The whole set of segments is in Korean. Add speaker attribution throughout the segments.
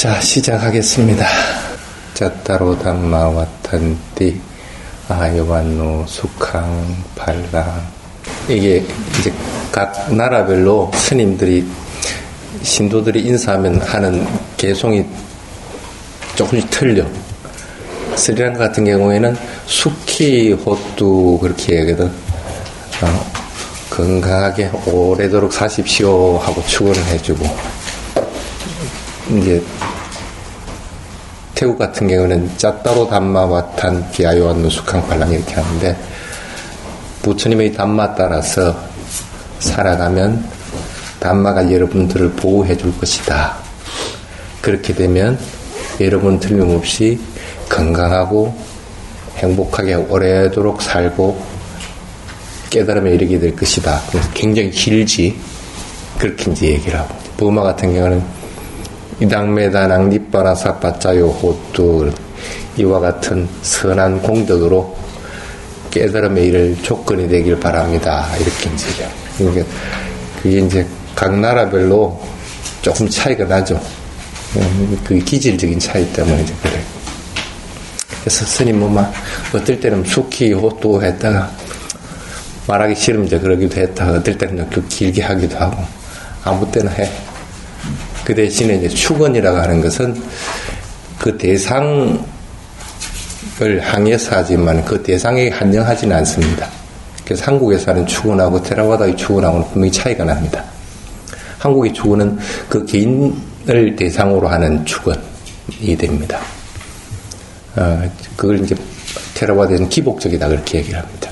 Speaker 1: 자, 시작하겠습니다. 짜따로 담마 와탄띠 아요반노 수캉 발랑. 이게 이제 각 나라별로 스님들이 신도들이 인사하면 하는 개송이 조금씩 틀려. 스리랑카 같은 경우에는 수키 호뚜 그렇게 하거든. 건강하게 오래도록 사십시오 하고 축원을 해주고, 이제 태국 같은 경우는 짜따로 담마 와탄 기아요한노 수캉팔랑 이렇게 하는데, 부처님의 담마 따라서 살아가면 담마가 여러분들을 보호해 줄 것이다. 그렇게 되면 여러분 틀림없이 건강하고 행복하게 오래도록 살고 깨달음에 이르게 될 것이다. 그래서 굉장히 길지. 그렇게 이제 얘기를 하고, 버마 같은 경우는 이당메다낭 니빠라사 빠짜요 호뚜, 이와 같은 선한 공덕으로 깨달음에 이를 조건이 되길 바랍니다. 이렇게 이제. 그러니까 그게 이제 각 나라별로 조금 차이가 나죠. 그 기질적인 차이 때문에 이제 그래. 그래서 스님 막 어떨 때는 수키 호뚜 했다가 말하기 싫으면 이제 그러기도 했다가, 어떨 때는 좀 길게 하기도 하고, 아무 때나 해. 그 대신에 이제 축원이라고 하는 것은 그 대상을 향해서 하지만 그 대상에 한정하지는 않습니다. 그래서 한국에서 하는 축원하고 테라와다의 축원하고는 분명히 차이가 납니다. 한국의 축원은 그 개인을 대상으로 하는 축원이 됩니다. 그걸 이제 테라와다에서는 기복적이다 그렇게 얘기를 합니다.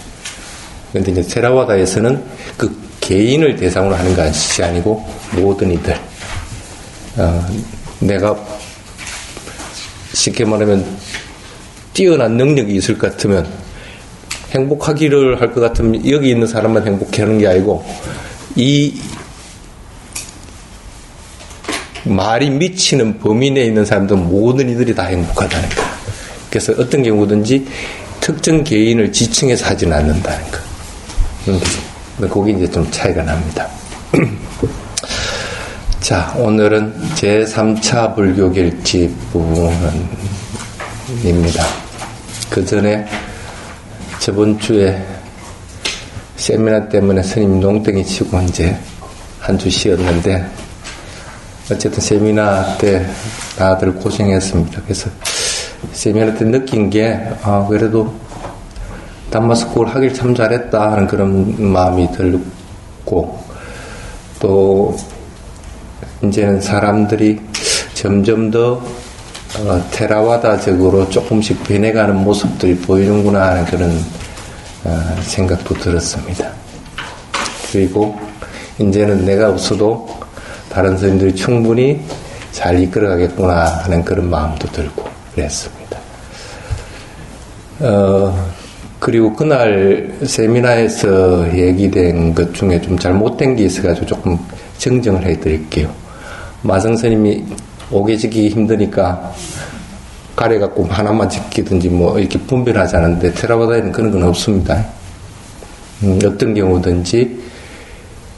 Speaker 1: 그런데 이제 테라와다에서는 그 개인을 대상으로 하는 것이 아니고 모든 이들, 내가 쉽게 말하면 뛰어난 능력이 있을 것 같으면, 행복하기를 할 것 같으면 여기 있는 사람만 행복해 하는 게 아니고 이 말이 미치는 범위 내에 있는 사람들 모든 이들이 다 행복하다는 거. 그래서 어떤 경우든지 특정 개인을 지칭해서 하지는 않는다는 거. 거기 이제 좀 차이가 납니다. 자, 오늘은 제3차 불교결집 부분입니다. 그 전에 저번 주에 세미나 때문에 스님 농땡이 치고 이제 한 주 쉬었는데, 어쨌든 세미나 때 다들 고생했습니다. 그래서 세미나 때 느낀 게, 그래도 담마스쿨 하길 참 잘했다 하는 그런 마음이 들고, 또 이제는 사람들이 점점 더 테라와다적으로 조금씩 변해가는 모습들이 보이는구나 하는 그런 생각도 들었습니다. 그리고 이제는 내가 없어도 다른 스님들이 충분히 잘 이끌어가겠구나 하는 그런 마음도 들고 그랬습니다. 그리고 그날 세미나에서 얘기된 것 중에 좀 잘못된 게 있어가지고 조금 정정을 해드릴게요. 마성스님이 오개 지키기 힘드니까 가래갖고 하나만 지키든지 뭐 이렇게 분별하지 않는데, 테라와다에는 그런 건 없습니다. 어떤 경우든지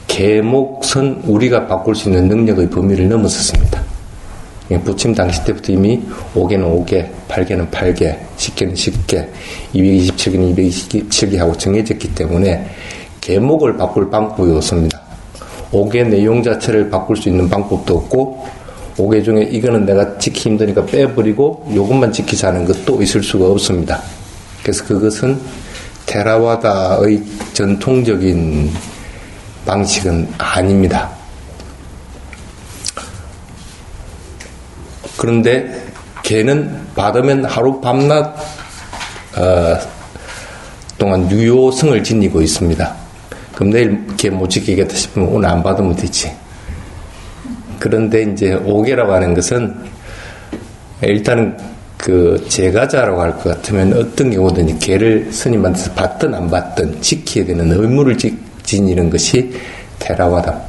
Speaker 1: 계목선 우리가 바꿀 수 있는 능력의 범위를 넘어섰습니다. 부침 당시 때부터 이미 5개는 5개, 8개는 8개, 10개는 10개, 227개는 227개 하고 정해졌기 때문에 계목을 바꿀 방법이 없습니다. 5개 내용 자체를 바꿀 수 있는 방법도 없고, 5개 중에 이거는 내가 지키기 힘드니까 빼버리고 요것만 지키자는 것도 있을 수가 없습니다. 그래서 그것은 테라와다의 전통적인 방식은 아닙니다. 그런데 걔는 받으면 하루 밤낮 동안 유효성을 지니고 있습니다. 그럼 내일 걔 못 지키겠다 싶으면 오늘 안 받으면 되지. 그런데 이제 5개라고 하는 것은 일단은 그 제가자라고 할 것 같으면 어떤 경우든지 걔를 스님한테서 받든 안 받든 지켜야 되는 의무를 지니는 것이 테라와다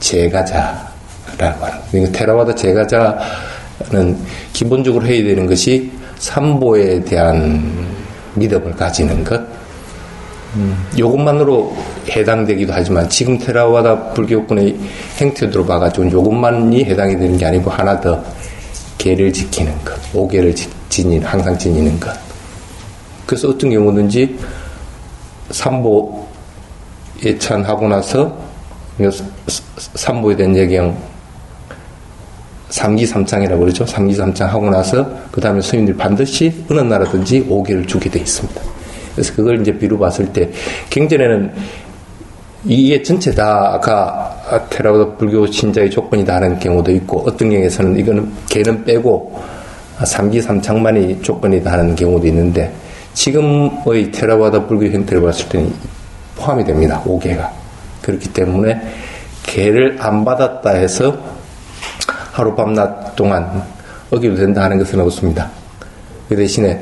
Speaker 1: 제가자라고 하는. 그러니까 테라와다 제가자는 기본적으로 해야 되는 것이 삼보에 대한 믿음을 가지는 것. 요것만으로 해당되기도 하지만, 지금 테라와다 불교권의 행태들로 봐가지고 요것만이 해당이 되는 게 아니고 하나 더 계를 지키는 것, 오계를 항상 지니는 것. 그래서 어떤 경우든지 삼보 예찬하고 나서 삼보에 대한 예경 삼기삼창이라고 그러죠. 삼기삼창 하고 나서 그 다음에 스님들이 반드시 어느 나라든지 오계를 주게 돼 있습니다. 그래서 그걸 이제 비로 봤을 때 경전에는 이게 전체 다가 테라와다 불교 신자의 조건이다 하는 경우도 있고, 어떤 경우에서는 이거는 개는 빼고 삼기삼창만이 조건이다 하는 경우도 있는데, 지금의 테라와다 불교 형태를 봤을 때는 포함이 됩니다. 5개가. 그렇기 때문에 개를 안 받았다 해서 하루 밤낮 동안 어기도 된다 하는 것은 없습니다. 그 대신에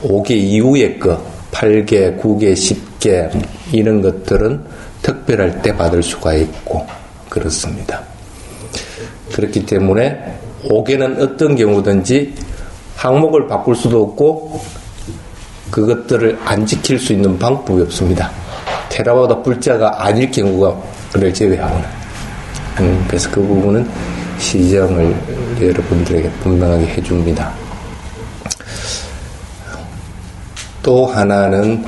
Speaker 1: 5개 이후의 거 8개, 9개, 10개 이런 것들은 특별할 때 받을 수가 있고 그렇습니다. 그렇기 때문에 5개는 어떤 경우든지 항목을 바꿀 수도 없고 그것들을 안 지킬 수 있는 방법이 없습니다. 테라와다 불자가 아닐 경우를 제외하고는. 그래서 그 부분은 시정을 여러분들에게 분명하게 해줍니다. 또 하나는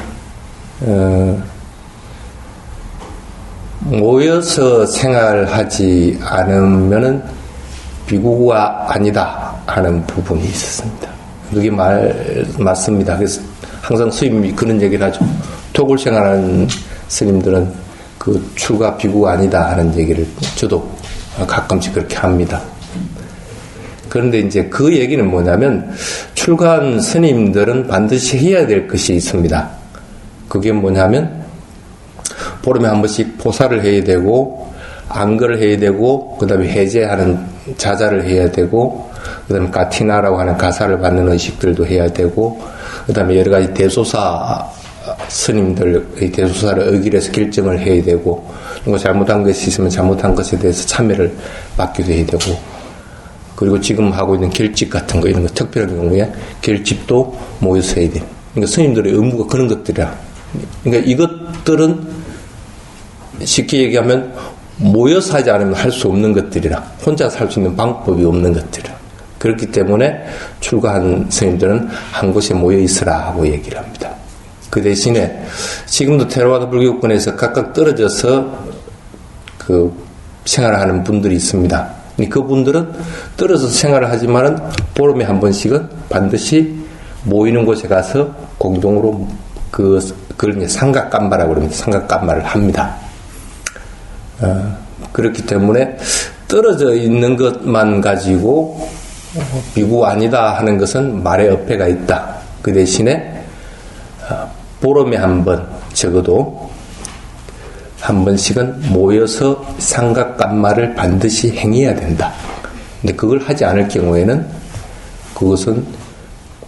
Speaker 1: 모여서 생활하지 않으면은 비구가 아니다 하는 부분이 있었습니다. 그게 맞습니다. 그래서 항상 스님이 그런 얘기를 하죠. 토굴 생활하는 스님들은 그 출가 비구가 아니다 하는 얘기를 저도 가끔씩 그렇게 합니다. 그런데 이제 그 얘기는 뭐냐면 출가한 스님들은 반드시 해야 될 것이 있습니다. 그게 뭐냐면 보름에 한 번씩 포사를 해야 되고 안거를 해야 되고 그 다음에 해제하는 자자를 해야 되고 그 다음에 가티나라고 하는 가사를 받는 의식들도 해야 되고 그 다음에 여러 가지 대소사 스님들의 대소사를 의길해서 결정을 해야 되고 뭐 잘못한 것이 있으면 잘못한 것에 대해서 참여를 받기도 해야 되고 그리고 지금 하고 있는 결집 같은 거 이런 거 특별한 경우에 결집도 모여서 해야 돼요. 그러니까 스님들의 의무가 그런 것들이라. 그러니까 이것들은 쉽게 얘기하면 모여서 하지 않으면 할 수 없는 것들이라. 혼자 살 수 있는 방법이 없는 것들이라. 그렇기 때문에 출가한 스님들은 한 곳에 모여 있으라 하고 얘기를 합니다. 그 대신에 지금도 테라와다 불교권에서 각각 떨어져서 그 생활을 하는 분들이 있습니다. 그분들은 떨어져서 생활을 하지만은 보름에 한 번씩은 반드시 모이는 곳에 가서 공동으로 그걸 이제 삼각감마라고 그럽니다. 삼각감마를 합니다. 그렇기 때문에 떨어져 있는 것만 가지고 비구 아니다 하는 것은 말의 어폐가 있다. 그 대신에 보름에 한 번 적어도 한 번씩은 모여서 삼각감마를 반드시 행해야 된다. 근데 그걸 하지 않을 경우에는 그것은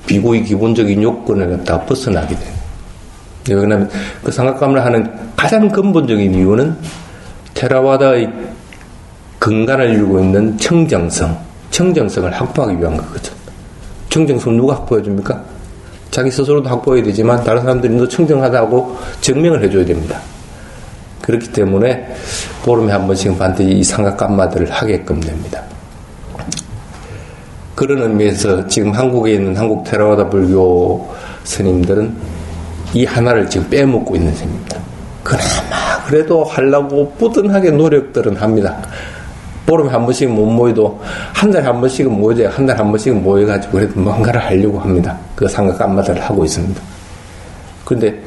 Speaker 1: 비구의 기본적인 요건을 갖다가 벗어나게 됩니다. 왜냐하면 그 삼각감마를 하는 가장 근본적인 이유는 테라와다의 근간을 이루고 있는 청정성을 확보하기 위한 거거든. 청정성 누가 확보해 줍니까? 자기 스스로도 확보해야 되지만 다른 사람들이 너 청정하다고 증명을 해줘야 됩니다. 그렇기 때문에 보름에 한 번씩은 반드시 이 삼각감마들을 하게끔 됩니다. 그런 의미에서 지금 한국에 있는 한국 테라와다 불교 스님들은 이 하나를 지금 빼먹고 있는 셈입니다. 그나마 그래도 하려고 뿌듯하게 노력들은 합니다. 보름에 한 번씩 못 모여도 한 달에 한 번씩은 모여야 한 달에 한 번씩은 모여가지고 그래도 뭔가를 하려고 합니다. 그 삼각감마들을 하고 있습니다. 그런데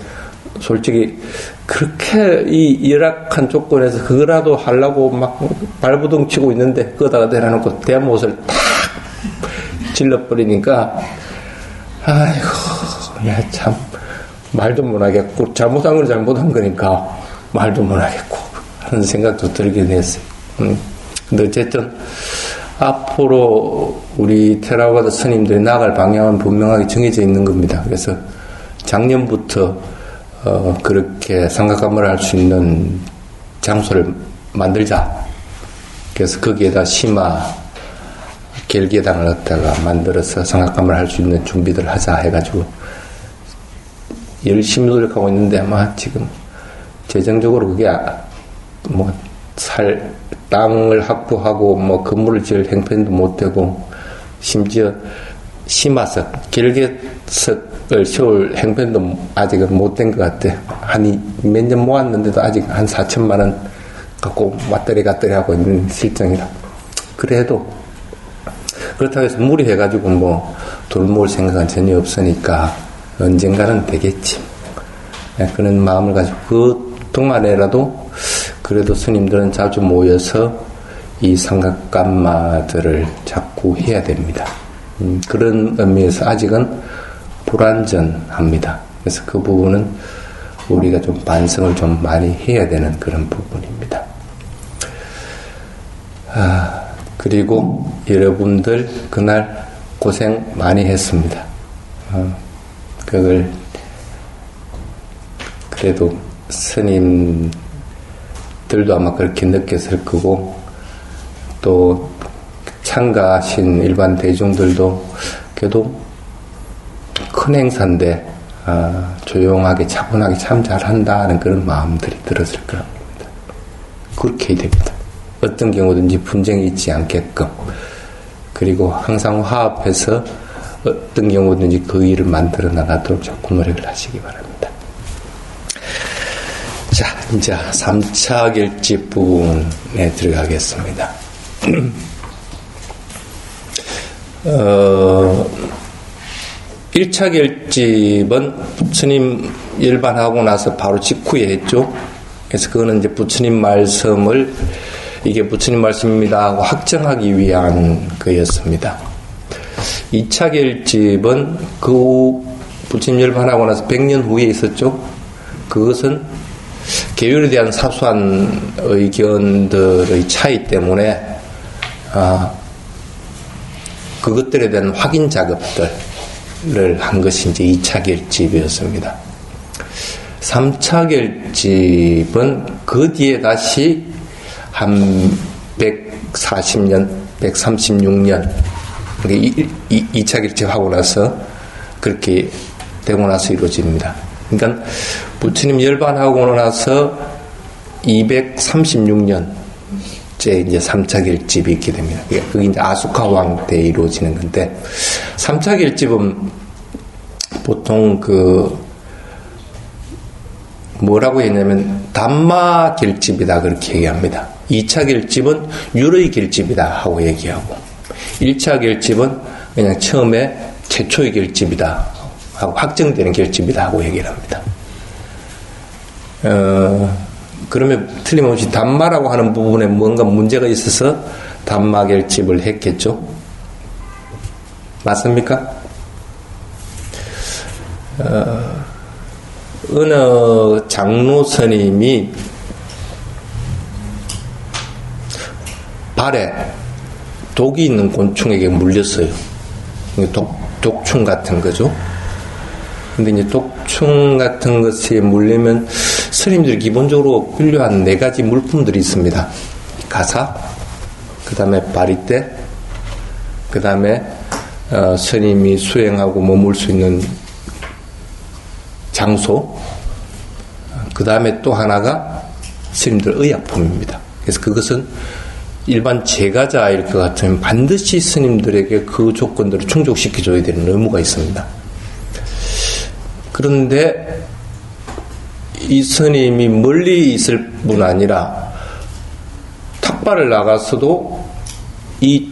Speaker 1: 솔직히 그렇게 이 열악한 조건에서 그거라도 하려고 막 발부둥 치고 있는데 그거다가 내려놓고 대못을 탁 질러버리니까 아이고 야 참 말도 못하겠고 잘못한 건 잘못한 거니까 말도 못하겠고 하는 생각도 들긴 했어요. 근데 어쨌든 앞으로 우리 테라와다 스님들이 나아갈 방향은 분명하게 정해져 있는 겁니다. 그래서 작년부터 그렇게 삼각감마를 할 수 있는 장소를 만들자. 그래서 거기에다 심화 결계당을 갖다가 만들어서 삼각감마를 할 수 있는 준비를 하자 해가지고 열심히 노력하고 있는데 아마 지금 재정적으로 그게 땅을 확보하고 건물을 지을 형편도 못 되고 심지어 심화석, 결계석을 세울 행편도 아직은 못 된 것 같아. 몇 년 모았는데도 아직 한 4천만 원 갖고 왔다리 갔다리 하고 있는 실정이라. 그래도 그렇다고 해서 무리해가지고 뭐 돌모을 생각은 전혀 없으니까 언젠가는 되겠지. 그런 마음을 가지고 그 동안에라도 그래도 스님들은 자주 모여서 이 삼각간마들을 자꾸 해야 됩니다. 그런 의미에서 아직은 불완전합니다. 그래서 그 부분은 우리가 좀 반성을 좀 많이 해야 되는 그런 부분입니다. 그리고 여러분들 그날 고생 많이 했습니다. 그걸 그래도 스님들도 아마 그렇게 느꼈을 거고 또 참가하신 일반 대중들도 그래도 큰 행사인데 조용하게 차분하게 참 잘한다는 그런 마음들이 들었을 겁니다. 그렇게 해야 됩니다. 어떤 경우든지 분쟁이 있지 않게끔 그리고 항상 화합해서 어떤 경우든지 그 일을 만들어 나가도록 자꾸 노력을 하시기 바랍니다. 자, 이제 3차 결집 부분에 들어가겠습니다. 1차 결집은 부처님 열반하고 나서 바로 직후에 했죠. 그래서 그거는 이제 부처님 말씀을 이게 부처님 말씀입니다 하고 확정하기 위한 거였습니다. 2차 결집은 그 부처님 열반하고 나서 100년 후에 있었죠. 그것은 계율에 대한 사소한 의견들의 차이 때문에 그것들에 대한 확인 작업들을 한 것이 이제 2차 결집이었습니다. 3차 결집은 그 뒤에 다시 한 140년, 136년 2차 결집하고 나서 그렇게 되고 나서 이루어집니다. 그러니까 부처님 열반하고 나서 236년째 이제 3차 결집이 있게 됩니다. 그게 이제 아수카왕 때 이루어지는 건데 3차 결집은 보통 뭐라고 했냐면 담마 결집이다 그렇게 얘기합니다. 2차 결집은 유의 결집이다 하고 얘기하고 1차 결집은 그냥 처음에 최초의 결집이다 하고 확정되는 결집이다 하고 얘기를 합니다. 그러면 틀림없이 담마라고 하는 부분에 뭔가 문제가 있어서 담마 결집을 했겠죠? 맞습니까? 어느 장로 스님이 발에 독이 있는 곤충에게 물렸어요. 독충 같은 거죠. 근데 이제 독충 같은 것에 물리면 스님들이 기본적으로 필요한 4가지 물품들이 있습니다. 가사, 그 다음에 바리떼, 그 다음에 스님이 수행하고 머물 수 있는 장소, 그 다음에 또 하나가 스님들 의약품입니다. 그래서 그것은 일반 제가자일 것 같으면 반드시 스님들에게 그 조건들을 충족시켜줘야 되는 의무가 있습니다. 그런데 이 스님이 멀리 있을 뿐 아니라 탁발을 나가서도 이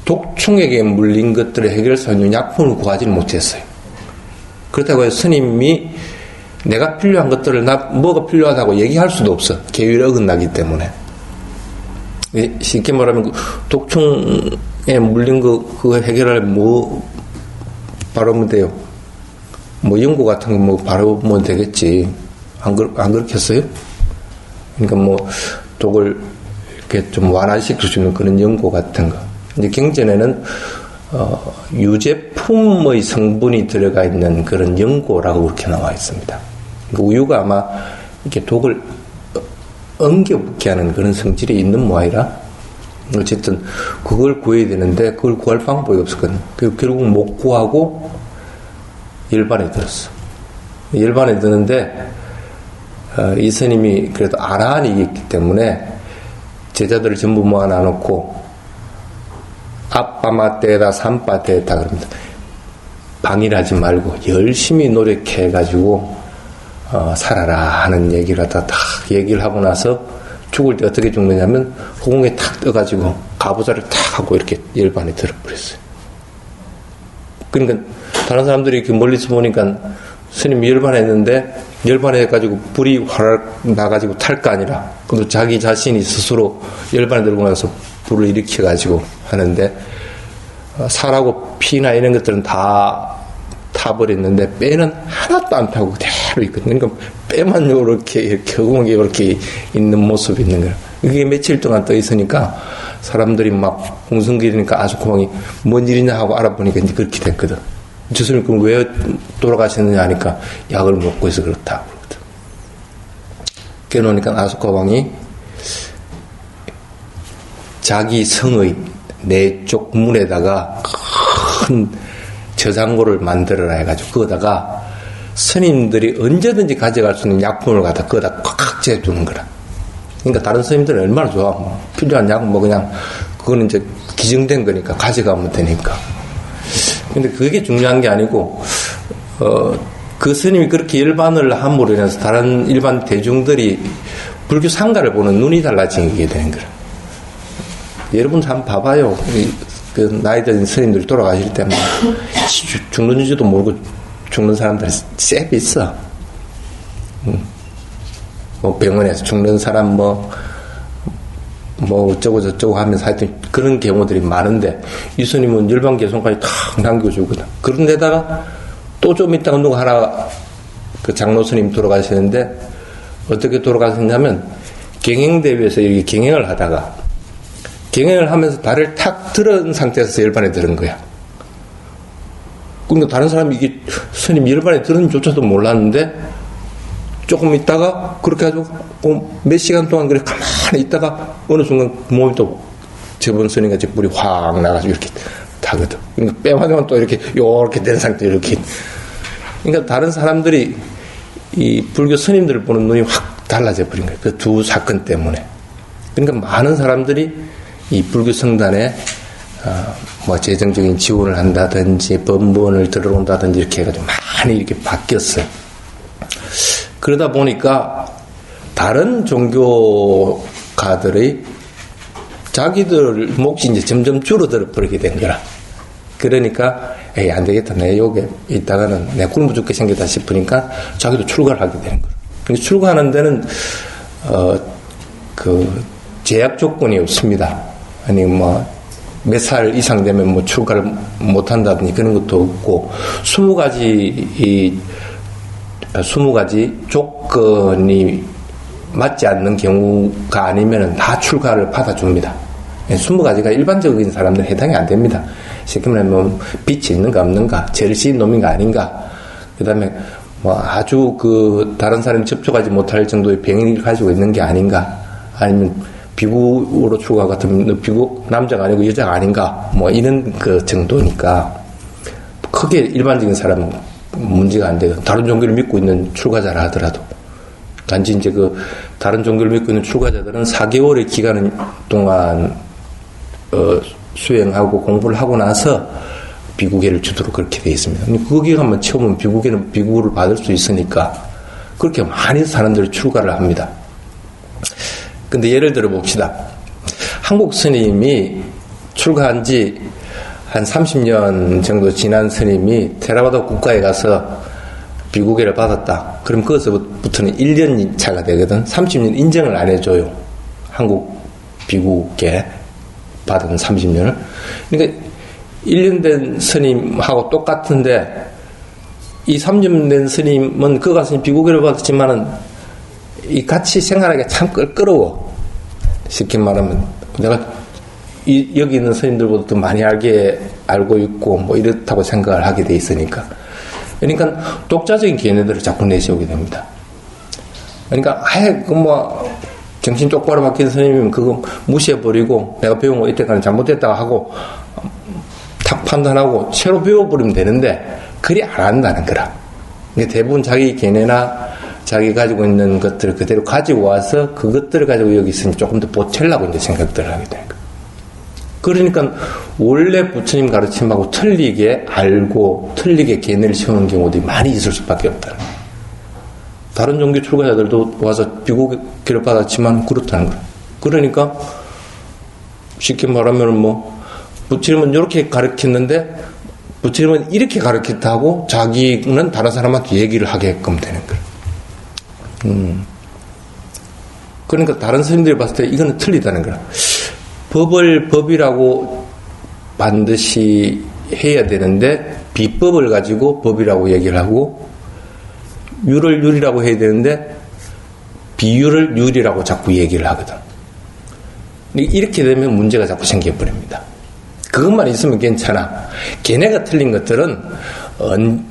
Speaker 1: 독충에게 물린 것들을 해결할 수 있는 약품을 구하지는 못했어요. 그렇다고 해서 스님이 내가 필요한 것들을 뭐가 필요하다고 얘기할 수도 없어. 계율에 어긋나기 때문에. 쉽게 말하면 독충에 물린 그거 해결할 뭐 바르면 돼요? 뭐 연고 같은 거 뭐 바르면 되겠지. 안 그렇겠어요? 그러니까 뭐 독을 이렇게 좀 완화시킬 수 있는 그런 연고 같은 거. 이제 경전에는 유제품의 성분이 들어가 있는 그런 연고라고 그렇게 나와 있습니다. 그 우유가 아마 이렇게 독을 엉겨붙게 하는 그런 성질이 있는 모양이라 어쨌든 그걸 구해야 되는데 그걸 구할 방법이 없었거든요. 결국 못 구하고 열반에 들었어. 열반에 드는데 이 스님이 그래도 아라한이기 때문에 제자들을 전부 모아놔놓고 아빠마떼다 삼빠떼다 그럽니다. 방일하지 말고 열심히 노력해가지고 살아라 하는 얘기를 다 얘기를 하고 나서 죽을 때 어떻게 죽느냐면 허공에 탁 떠가지고 가부좌를 탁 하고 이렇게 열반에 들어버렸어요. 그러니까 다른 사람들이 이렇게 멀리서 보니까 스님이 열반했는데 열반해가지고 불이 활활 나가지고 탈 거 아니라 그래도 자기 자신이 스스로 열반에 들고 나서 불을 일으켜가지고 하는데 살하고 피나 이런 것들은 다 타버렸는데 뼈는 하나도 안 타고 그대로 있거든요. 그러니까 뼈만 이렇게 허공에 이렇게 있는 모습이 있는 거예요. 이게 며칠 동안 떠 있으니까 사람들이 막 웅성거리니까 아주코방이 뭔 일이냐 하고 알아보니까 이제 그렇게 됐거든. 저 스님 그럼 왜 돌아가셨느냐 하니까 약을 먹고 해서 그렇다 그러거든. 깨놓으니까 아주코방이 자기 성의 내쪽 문에다가 큰 저장고를 만들어라 해가지고 그거다가 스님들이 언제든지 가져갈 수 있는 약품을 갖다 그거다 꽉 재두는 거라. 그러니까 다른 스님들은 얼마나 좋아. 뭐 필요한 약 뭐 그냥 그거는 이제 기증된 거니까 가져가면 되니까. 근데 그게 중요한 게 아니고 그 스님이 그렇게 열반을 함으로 인해서 다른 일반 대중들이 불교 상가를 보는 눈이 달라지게 되는 거라. 여러분 한번 봐봐요. 그 나이 든 스님들이 돌아가실 때 막 죽는지도 모르고 죽는 사람들 쎄 있어. 뭐 병원에서 죽는 사람 뭐 어쩌고 저쩌고 하면서 하여튼 그런 경우들이 많은데 이 스님은 열반 개성까지 탁 남겨주거든. 그런 데다가 또 좀 있다가 누가 하나 그 장로 스님 돌아가시는데 어떻게 돌아가셨냐면 경행대회에서 이렇게 경행을 하다가 경행을 하면서 다리를 탁 들은 상태에서 열반에 들은 거야. 그러니까 다른 사람이 이게 스님 열반에 들은 조차도 몰랐는데 조금 있다가 그렇게 해가지고 몇 시간 동안 그래 가만히 있다가 어느 순간 몸이 또 저번 스님같이 불이 확 나가지고 이렇게 타거든. 그러니까 뺨하면 또 이렇게 요렇게 된 상태 이렇게. 그러니까 다른 사람들이 이 불교 스님들을 보는 눈이 확 달라져 버린 거예요. 그 두 사건 때문에. 그러니까 많은 사람들이 이 불교 성단에 뭐 재정적인 지원을 한다든지 법문을 들어온다든지 이렇게 해가지고 많이 이렇게 바뀌었어요. 그러다 보니까 다른 종교가들의 자기들 몫이 이제 점점 줄어들어 버리게 된 거라. 그러니까 에이 안 되겠다. 내 여기 있다가는 내 굶어 죽게 생겼다 싶으니까 자기도 출가를 하게 되는 거라. 그러니까 출가하는 데는 그 제약 조건이 없습니다. 아니 뭐 몇 살 이상 되면 뭐 출가를 못 한다든지 그런 것도 없고 20가지 조건이 맞지 않는 경우가 아니면은 다 출가를 받아줍니다. 20가지가 일반적인 사람들은 해당이 안 됩니다. 쉽게 말하면 뭐 빛이 있는가 없는가, 죄를 지은 놈인가 아닌가, 그 다음에 뭐 아주 그 다른 사람이 접촉하지 못할 정도의 병을 가지고 있는 게 아닌가, 아니면 비구로 출가 같으면 비구 남자가 아니고 여자가 아닌가, 뭐 이런 그 정도니까 크게 일반적인 사람은 문제가 안 돼요. 다른 종교를 믿고 있는 출가자라 하더라도. 단지 이제 그 다른 종교를 믿고 있는 출가자들은 4개월의 기간 동안 수행하고 공부를 하고 나서 비구계를 주도록 그렇게 되어 있습니다. 그 기간만 채우면 비구계는 비구를 받을 수 있으니까 그렇게 많이 사람들이 출가를 합니다. 근데 예를 들어 봅시다. 한국 스님이 출가한 지 한 30년 정도 지난 스님이 테라바다 국가에 가서 비구계를 받았다. 그럼 그것부터는 1년 차가 되거든. 30년 인정을 안 해줘요. 한국 비구계 받은 30년을. 그러니까 1년 된 스님하고 똑같은데 이 3년 된 스님은 그 가서 비구계를 받았지만은 이 같이 생활하기가 참 껄끄러워. 쉽게 말하면 내가 여기 있는 스님들보다 더 많이 알고 있고 뭐 이렇다고 생각을 하게 돼 있으니까. 그러니까 독자적인 견해들을 자꾸 내세우게 됩니다. 그러니까 아예 뭐 정신 똑바로 바뀐 스님이면 그거 무시해버리고 내가 배운 거 이때까지 잘못됐다고 하고 탁 판단하고 새로 배워버리면 되는데 그리 안 한다는 거라. 그러니까 대부분 자기 견해나 자기 가지고 있는 것들을 그대로 가지고 와서 그것들을 가지고 여기 있으니 조금 더 보태려고 이제 생각들을 하게 되는 거예요. 그러니까 원래 부처님 가르침하고 틀리게 알고 틀리게 견해를 세우는 경우들이 많이 있을 수밖에 없다는 거예요. 다른 종교 출가자들도 와서 비고 기록받았지만 그렇다는 거예요. 그러니까 쉽게 말하면 뭐 부처님은 이렇게 가르쳤는데 부처님은 이렇게 가르쳤다 하고 자기는 다른 사람한테 얘기를 하게끔 되는 거예요. 그러니까 다른 스님들이 봤을 때 이거는 틀리다는 거야. 법을 법이라고 반드시 해야 되는데 비법을 가지고 법이라고 얘기를 하고 유를 율이라고 해야 되는데 비유를 율이라고 자꾸 얘기를 하거든. 이렇게 되면 문제가 자꾸 생겨버립니다. 그것만 있으면 괜찮아. 걔네가 틀린 것들은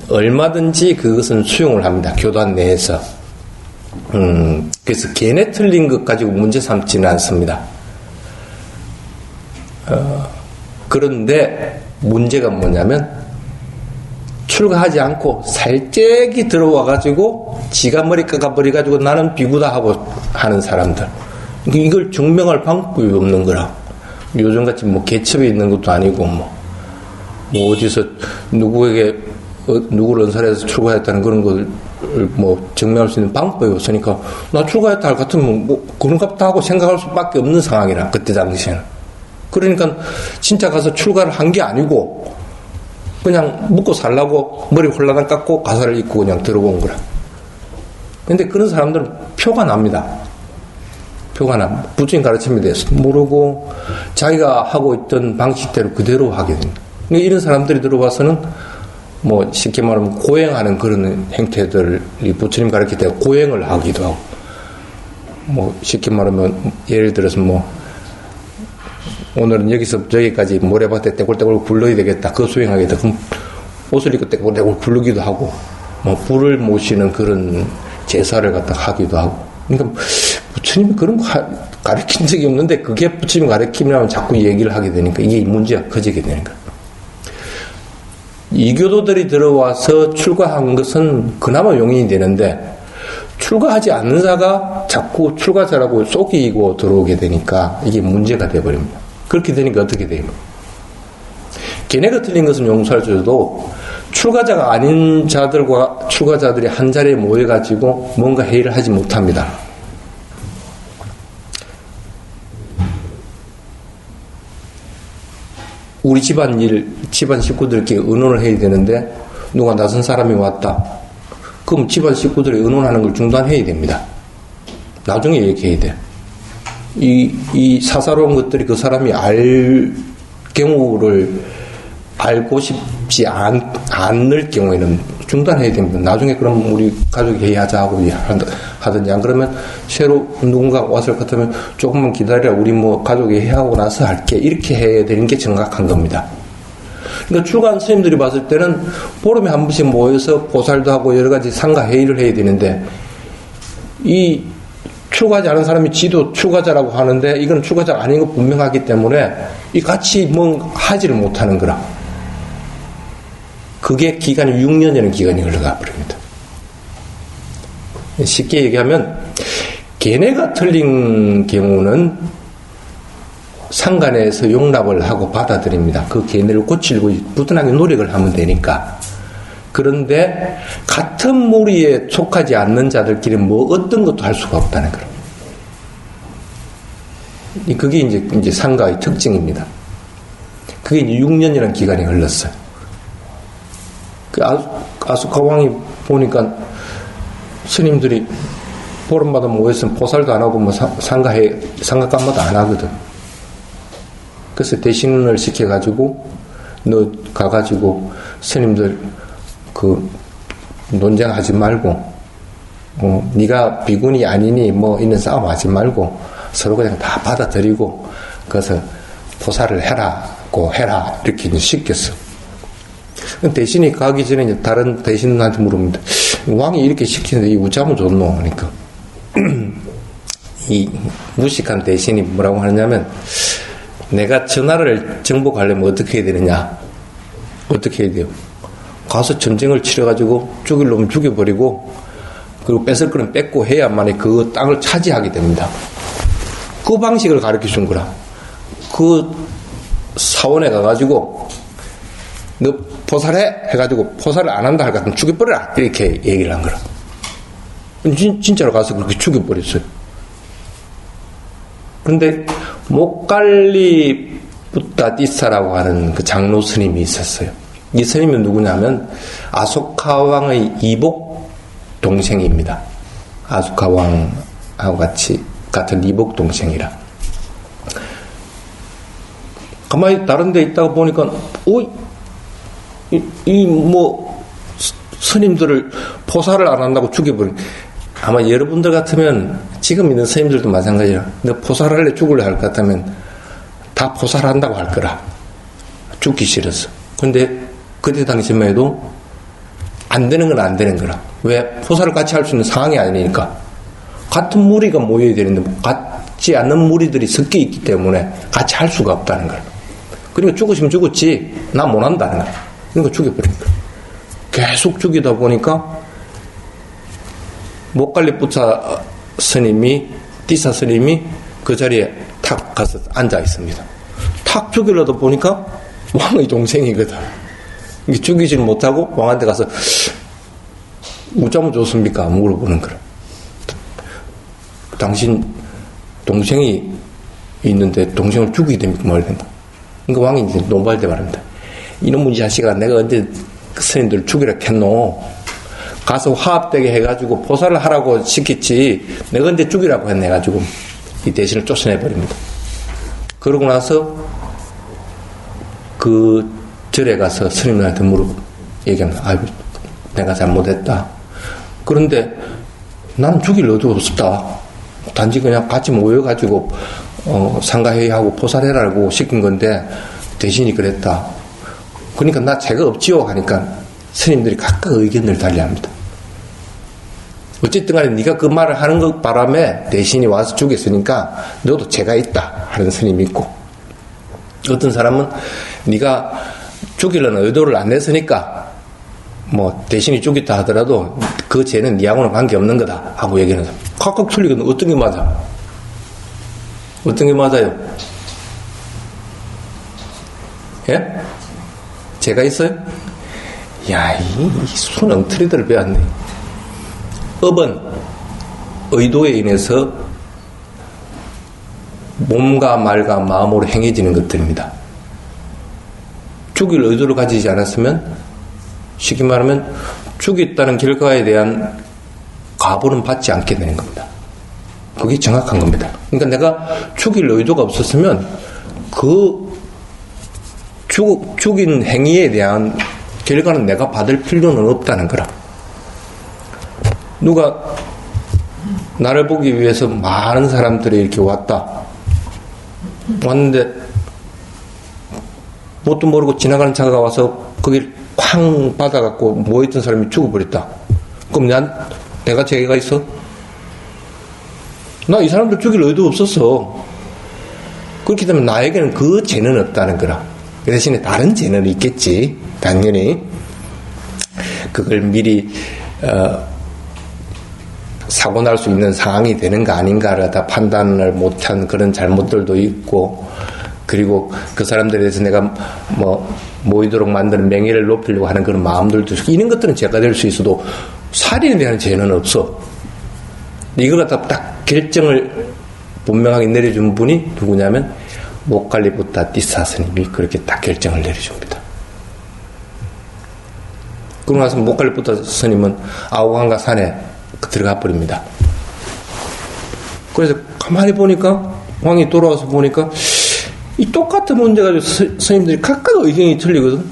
Speaker 1: 얼마든지 그것은 수용을 합니다. 교단 내에서. 그래서 걔네 틀린 것 가지고 문제 삼지는 않습니다. 그런데 문제가 뭐냐면 출가하지 않고 살짝이 들어와가지고 지가 머리 깎아버려가지고 나는 비구다 하고 하는 사람들. 이걸 증명할 방법이 없는 거라. 요즘같이 뭐 개첩에 있는 것도 아니고 뭐 어디서 누구에게 누구를 연설해서 출가했다는 그런 걸 뭐 증명할 수 있는 방법이 없으니까 나 출가했다 할 같으면 뭐 그런갑다 하고 생각할 수밖에 없는 상황이라 그때 당시에는. 그러니까 진짜 가서 출가를 한 게 아니고 그냥 묵고 살라고 머리 홀라당 깎고 가사를 입고 그냥 들어온 거라. 근데 그런 사람들은 표가 납니다. 표가 나. 부처님 가르침에 대해서 모르고 자기가 하고 있던 방식대로 그대로 하게 됩니다. 그러니까 이런 사람들이 들어와서는 뭐 쉽게 말하면 고행하는 그런 행태들이 부처님 가르칠 때 고행을 하기도 하고 뭐 쉽게 말하면 예를 들어서 뭐 오늘은 여기서 저기까지 모래밭에 떼굴떼굴 굴러야 되겠다. 그거 수행하겠다. 그럼 옷을 입고 떼굴떼굴 굴르기도 하고 뭐 불을 모시는 그런 제사를 갖다 하기도 하고. 그러니까 부처님이 그런 거 가르친 적이 없는데 그게 부처님 가르침이라면 자꾸 얘기를 하게 되니까 이게 문제가 커지게 되는 거예요. 이교도들이 들어와서 출가한 것은 그나마 용인이 되는데 출가하지 않는 자가 자꾸 출가자라고 속이고 들어오게 되니까 이게 문제가 되어버립니다. 그렇게 되니까 어떻게 돼요? 걔네가 틀린 것은 용서할 줄도 출가자가 아닌 자들과 출가자들이 한 자리에 모여가지고 뭔가 회의를 하지 못합니다. 우리 집안 식구들끼리 의논을 해야 되는데 누가 낯선 사람이 왔다. 그럼 집안 식구들이 의논하는 걸 중단해야 됩니다. 나중에 얘기해야 돼. 이 사사로운 것들이 그 사람이 알 경우를 알고 싶지 않을 경우에는 중단해야 됩니다. 나중에 그럼 우리 가족이 회의하자 하고 하든지 안 그러면 새로 누군가 왔을 것 같으면 조금만 기다려 우리 뭐 가족이 회의하고 나서 할게 이렇게 해야 되는 게 정확한 겁니다. 그러니까 출가한 스님들이 봤을 때는 보름에 한 번씩 모여서 보살도 하고 여러 가지 상가 회의를 해야 되는데 이 출가하지 않은 사람이 지도 출가자라고 하는데 이건 출가자가 아닌 거 분명하기 때문에 이 같이 뭐 하지를 못하는 거라. 그게 기간이 6년이라는 기간이 흘러가 버립니다. 쉽게 얘기하면 걔네가 틀린 경우는 상간에서 용납을 하고 받아들입니다. 그 걔네를 고치려고 부단하게 노력을 하면 되니까. 그런데 같은 무리에 속하지 않는 자들끼리 뭐 어떤 것도 할 수가 없다는 거예요. 그게 이제 상가의 특징입니다. 그게 이제 6년이라는 기간이 흘렀어요. 그 아수카왕이 보니까 스님들이 보름마다 모였으면 보살도 안 하고 뭐 상가감마도 안 하거든. 그래서 대신을 시켜가지고 너 가가지고 스님들 그 논쟁하지 말고 네가 비군이 아니니 뭐 이런 싸움하지 말고 서로 그냥 다 받아들이고 그래서 보살을 해라고 해라 이렇게 시켰어. 대신이 가기 전에 이제 다른 대신한테 물어봅니다. 왕이 이렇게 시키는데 이 우짜면 좋노? 그러니까 이 무식한 대신이 뭐라고 하느냐면 내가 전하를 정복하려면 어떻게 해야 되느냐? 어떻게 해야 돼요? 가서 전쟁을 치러가지고 죽일 놈은 죽여버리고 그리고 뺏을 거는 뺏고 해야만이 그 땅을 차지하게 됩니다. 그 방식을 가르쳐 준 거라. 그 사원에 가가지고 너 포살해 해가지고 포살을 안 한다 할 것 같으면 죽여버려라 이렇게 얘기를 한 거라. 진짜로 가서 그렇게 죽여버렸어요. 그런데 목갈리 부타띠사라고 하는 그 장로 스님이 있었어요. 이 스님은 누구냐면 아소카 왕의 이복 동생입니다. 아소카 왕하고 같은 이복 동생이라. 가만히 다른 데 있다가 보니까 스님들을 포살을 안 한다고 죽여버린. 아마 여러분들 같으면 지금 있는 스님들도 마찬가지라. 너 포살할래 죽을래 할 것 같으면 다 포살한다고 할 거라. 죽기 싫어서. 근데 그때 당시만 해도 안 되는 건 안 되는 거라. 왜? 포살을 같이 할 수 있는 상황이 아니니까. 같은 무리가 모여야 되는데 같지 않는 무리들이 섞여 있기 때문에 같이 할 수가 없다는 거야. 그러니까 죽으시면 죽었지 나 못 한다는 거야. 그러니까 죽여버린 거야. 계속 죽이다 보니까 목갈리 부차 스님이 띠사 스님이 그 자리에 탁 가서 앉아 있습니다. 탁 죽이려다 보니까 왕의 동생이거든. 죽이지는 못하고 왕한테 가서 무자무 좋습니까? 물어보는 거야. 당신 동생이 있는데 동생을 죽이게 됩니까? 말 된다. 그러니까 왕이 이제 노발대 말합니다. 이놈의 자식아, 내가 언제 그 스님들 죽이라 했노? 가서 화합되게 해가지고 포살을 하라고 시켰지. 내가 언제 죽이라고 했네 해가지고 이 대신을 쫓아내버립니다. 그러고 나서 그 절에 가서 스님들한테 얘기합니다. 아이고, 내가 잘못했다. 그런데 나는 죽일 의도가 없었다. 단지 그냥 같이 모여가지고 상가회의하고 포살해라고 시킨 건데 대신이 그랬다. 그러니까 나 죄가 없지요 하니까 스님들이 각각 의견을 달리합니다. 어쨌든 간에 네가 그 말을 하는 것 바람에 대신이 와서 죽였으니까 너도 죄가 있다 하는 스님이 있고, 어떤 사람은 네가 죽이려는 의도를 안 냈으니까 뭐 대신이 죽였다 하더라도 그 죄는 네하고는 관계없는 거다 하고 얘기하는 사람. 각각 틀리거든. 어떤 게 맞아? 어떤 게 맞아요? 예? 죄가 있어요? 야, 이 순엉터리들을 배웠네. 업은 의도에 인해서 몸과 말과 마음으로 행해지는 것들입니다. 죽일 의도를 가지지 않았으면 쉽게 말하면 죽였다는 결과에 대한 가부는 받지 않게 되는 겁니다. 그게 정확한 겁니다. 그러니까 내가 죽일 의도가 없었으면 그 죽인 행위에 대한 결과는 내가 받을 필요는 없다는 거라. 누가 나를 보기 위해서 많은 사람들이 이렇게 왔는데 뭣도 모르고 지나가는 차가 와서 거길 쾅 받아갖고 모였던 사람이 죽어버렸다. 그럼 내가 죄가 있어? 나 이 사람들 죽일 의도 없었어. 그렇기 때문에 나에게는 그 죄는 없다는 거라. 그 대신에 다른 죄는 있겠지. 당연히 그걸 미리 사고 날 수 있는 상황이 되는가 아닌가를 다 판단을 못한 그런 잘못들도 있고, 그리고 그 사람들에 대해서 내가 모이도록 만드는 명예를 높이려고 하는 그런 마음들도 있고, 이런 것들은 죄가 될 수 있어도 살인에 대한 죄는 없어. 이걸 갖다 딱 결정을 분명하게 내려준 분이 누구냐면 목갈리 부타띠사 스님이 그렇게 딱 결정을 내려줍니다. 그러고 나서 목갈리 부타 스님은 아오간가 산에 들어가 버립니다. 그래서 가만히 보니까 왕이 돌아와서 보니까 이 똑같은 문제 가지고 스님들이 각각 의견이 틀리거든.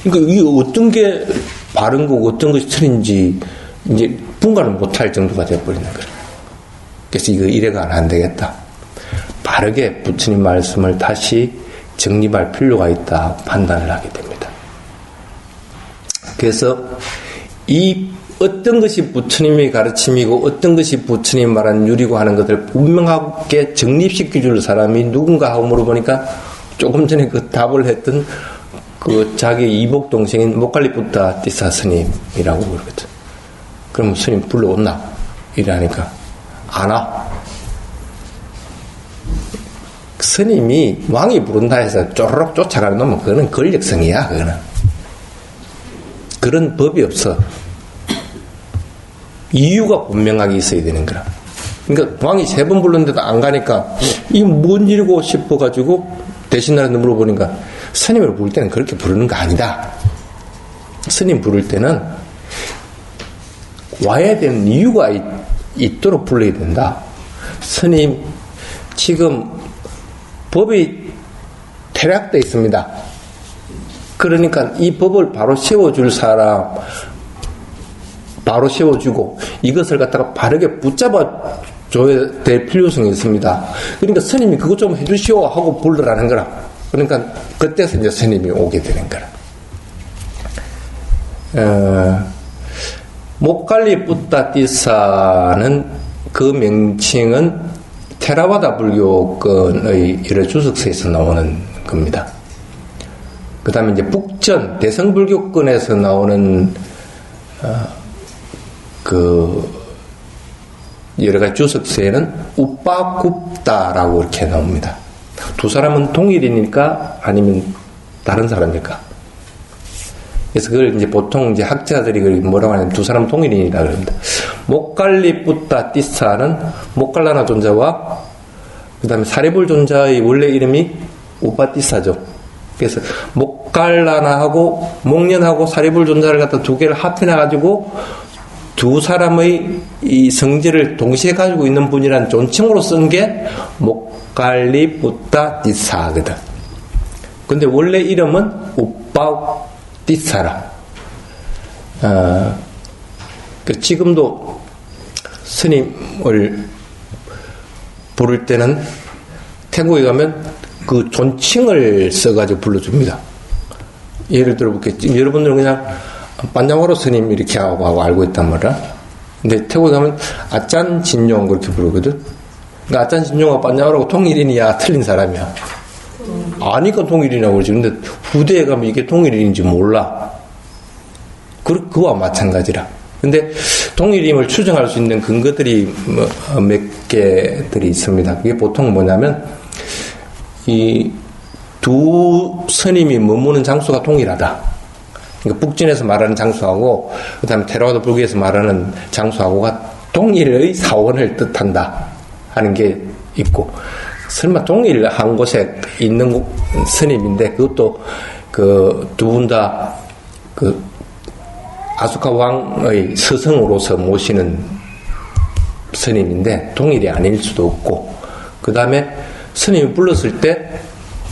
Speaker 1: 그러니까 이게 어떤 게 바른 거고 어떤 것이 틀린지 이제 분간을 못할 정도가 되어버리는 거예요. 그래서 이거 이래가 안 되겠다. 바르게 부처님 말씀을 다시 정립할 필요가 있다 판단을 하게 됩니다. 그래서 이 어떤 것이 부처님의 가르침이고 어떤 것이 부처님 말한 유리고 하는 것을 분명하게 정립시켜줄 사람이 누군가 하고 물어보니까 조금 전에 그 답을 했던 그 자기 이복 동생인 목갈리 부타띠사 스님이라고 그러거든. 그럼 스님 불러온나? 이러니까 안 와. 스님이 왕이 부른다 해서 쪼르륵 쫓아가는 놈은 그거는 권력성이야. 그거는 그런 법이 없어. 이유가 분명하게 있어야 되는 거라. 그러니까 왕이 3번 불렀는데도 안 가니까 이게 뭔 일이고 싶어가지고 대신하는데 물어보니까 스님을 부를 때는 그렇게 부르는 거 아니다. 스님 부를 때는 와야 되는 이유가 있도록 불러야 된다. 스님 지금 법이 퇴락되어 있습니다. 그러니까 이 법을 바로 세워줄 사람 바로 세워주고 이것을 갖다가 바르게 붙잡아 줘야 될 필요성이 있습니다. 그러니까 스님이 그것 좀 해주시오 하고 부르라는 거라. 그러니까 그때서 이제 스님이 오게 되는 거라. 목갈리 뿌따 띠사는 그 명칭은 테라와다 불교권의 여러 주석서에서 나오는 겁니다. 그 다음에 이제 북전 대성불교권에서 나오는 그 여러 가지 주석서에는 우빠굽다라고 이렇게 나옵니다. 두 사람은 동일이니까 아니면 다른 사람일까? 그래서 그걸 이제 보통 이제 학자들이 뭐라고 하냐면 두 사람 동일인이라 그럽니다. 목갈리 뿌따 띠사는 목갈라나 존자와 그 다음에 사리불 존자의 원래 이름이 우빠띠사죠. 그래서 목갈라나하고 목련하고 사리불 존자를 갖다 두 개를 합해놔가지고 두 사람의 이 성질을 동시에 가지고 있는 분이란 존칭으로 쓴 게 목갈리 뿌따 띠사거든. 근데 원래 이름은 우빠띠사라. 지금도 스님을 부를 때는 태국에 가면 그 존칭을 써가지고 불러줍니다. 예를 들어볼게요. 지금 여러분들은 그냥 반장화로 스님 이렇게 하고 알고 있단 말이야. 근데 태국에 가면 아짠 진용 그렇게 부르거든. 그러니까 아짠 진용하고 반장화라고 통일인이야 틀린 사람이야. 아니까 통일이라고 그러지. 근데 후대에 가면 이게 통일인지 몰라. 그와 마찬가지라. 근데 통일임을 추정할 수 있는 근거들이 몇 개들이 있습니다. 그게 보통 뭐냐면 이 두 스님이 머무는 장소가 동일하다. 그러니까 북진에서 말하는 장소하고 그 다음에 테라와다 불교에서 말하는 장소하고가 동일의 사원을 뜻한다 하는 게 있고, 설마 동일 한 곳에 있는 스님인데 그것도 그 두 분 다 그 아소카 왕의 스승으로서 모시는 스님인데 동일이 아닐 수도 없고, 그 다음에 스님이 불렀을 때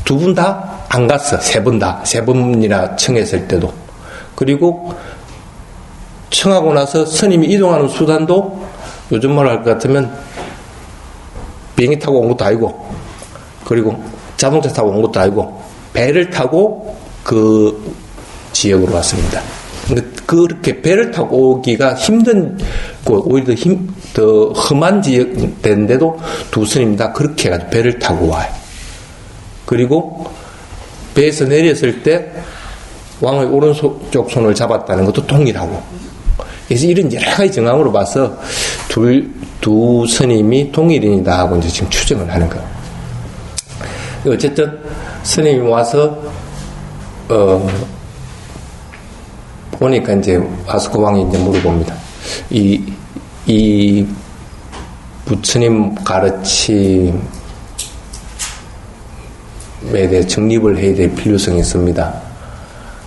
Speaker 1: 두 분 다 안 갔어. 3분 다. 3분이나 청했을 때도. 그리고 청하고 나서 스님이 이동하는 수단도 요즘 말로 할 것 같으면 비행기 타고 온 것도 아니고, 그리고 자동차 타고 온 것도 아니고 배를 타고 그 지역으로 왔습니다. 근데 그렇게 배를 타고 오기가 힘든 곳, 오히려 더 험한 지역인데도 두 스님 다 그렇게 해가지고 배를 타고 와요. 그리고 배에서 내렸을 때 왕의 오른쪽 손을 잡았다는 것도 동일하고. 그래서 이런 여러 가지 정황으로 봐서 두 스님이 동일인이다 하고 이제 지금 추정을 하는 거예요. 어쨌든 스님이 와서 보니까 이제 아스코 왕이 이제 물어봅니다. 이 부처님 가르침에 대해 정립을 해야 될 필요성이 있습니다.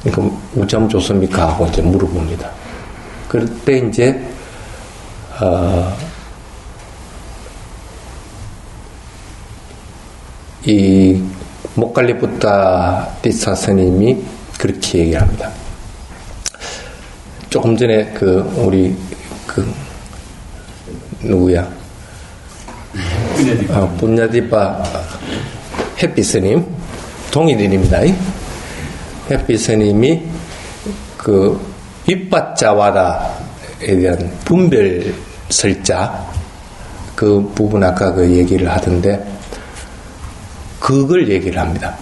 Speaker 1: 그러니까 어쩜 좋습니까? 하고 이제 물어봅니다. 그럴 때 이제 이 목갈리 뿌따 띠사 스님이 그렇게 얘기를 합니다. 조금 전에 우리 누구야? 분야디파 햇빛 스님, 동일인입니다. 햇빛 스님이 윗바자와다에 대한 분별 설자, 그 부분 아까 그 얘기를 하던데, 그걸 얘기를 합니다.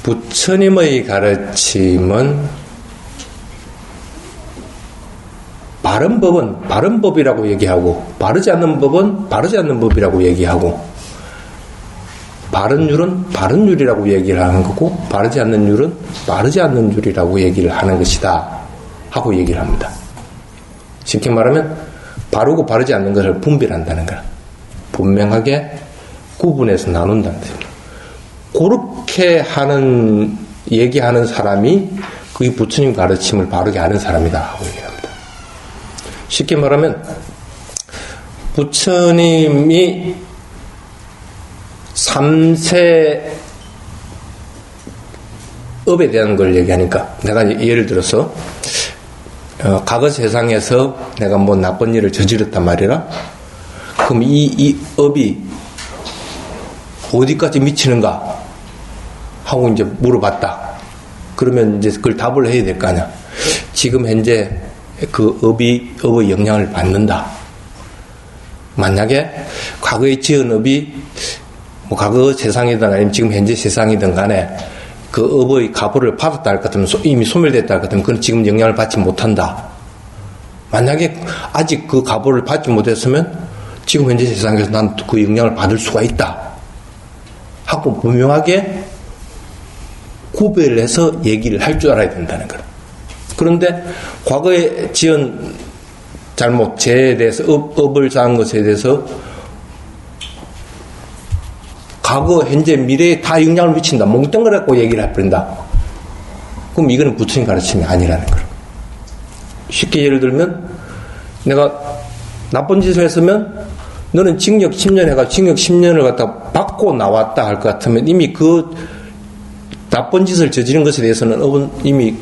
Speaker 1: 부처님의 가르침은 바른 법은 바른 법이라고 얘기하고, 바르지 않는 법은 바르지 않는 법이라고 얘기하고, 바른 율은 바른 율이라고 얘기를 하는 거고 바르지 않는 율은 바르지 않는 율이라고 얘기를 하는 것이다 하고 얘기를 합니다. 쉽게 말하면 바르고 바르지 않는 것을 분별한다는 거야. 분명하게 구분해서 나눈다는 뜻입니다. 그렇게 얘기하는 사람이 그 부처님 가르침을 바르게 아는 사람이다 하고 얘기합니다. 쉽게 말하면 부처님이 3세 업에 대한 걸 얘기하니까 내가 예를 들어서 과거 세상에서 내가 뭐 나쁜 일을 저질렀단 말이라 그럼 이 업이 어디까지 미치는가 하고 이제 물어봤다. 그러면 이제 그걸 답을 해야 될 거 아니야. 지금 현재 그 업의 영향을 받는다. 만약에 과거에 지은 업이 뭐 과거 세상이든 아니면 지금 현재 세상이든 간에 그 업의 가보를 받았다 할 것 같으면 이미 소멸됐다 할 것 같으면 그건 지금 영향을 받지 못한다. 만약에 아직 그 가보를 받지 못했으면 지금 현재 세상에서 난 그 영향을 받을 수가 있다 하고 분명하게 구별을 해서 얘기를 할 줄 알아야 된다는 거예요. 그런데 과거에 지은 잘못, 죄에 대해서 업을 쌓은 것에 대해서 과거, 현재, 미래에 다 영향을 미친다. 몽땅그래갖고 얘기를 해버린다. 그럼 이거는 부처님 가르침이 아니라는 거예요. 쉽게 예를 들면 내가 나쁜 짓을 했으면 너는 징역 10년 해가 징역 10년을 갖다 받고 나왔다 할 것 같으면 이미 그 나쁜 짓을 저지른 것에 대해서는 업은 이미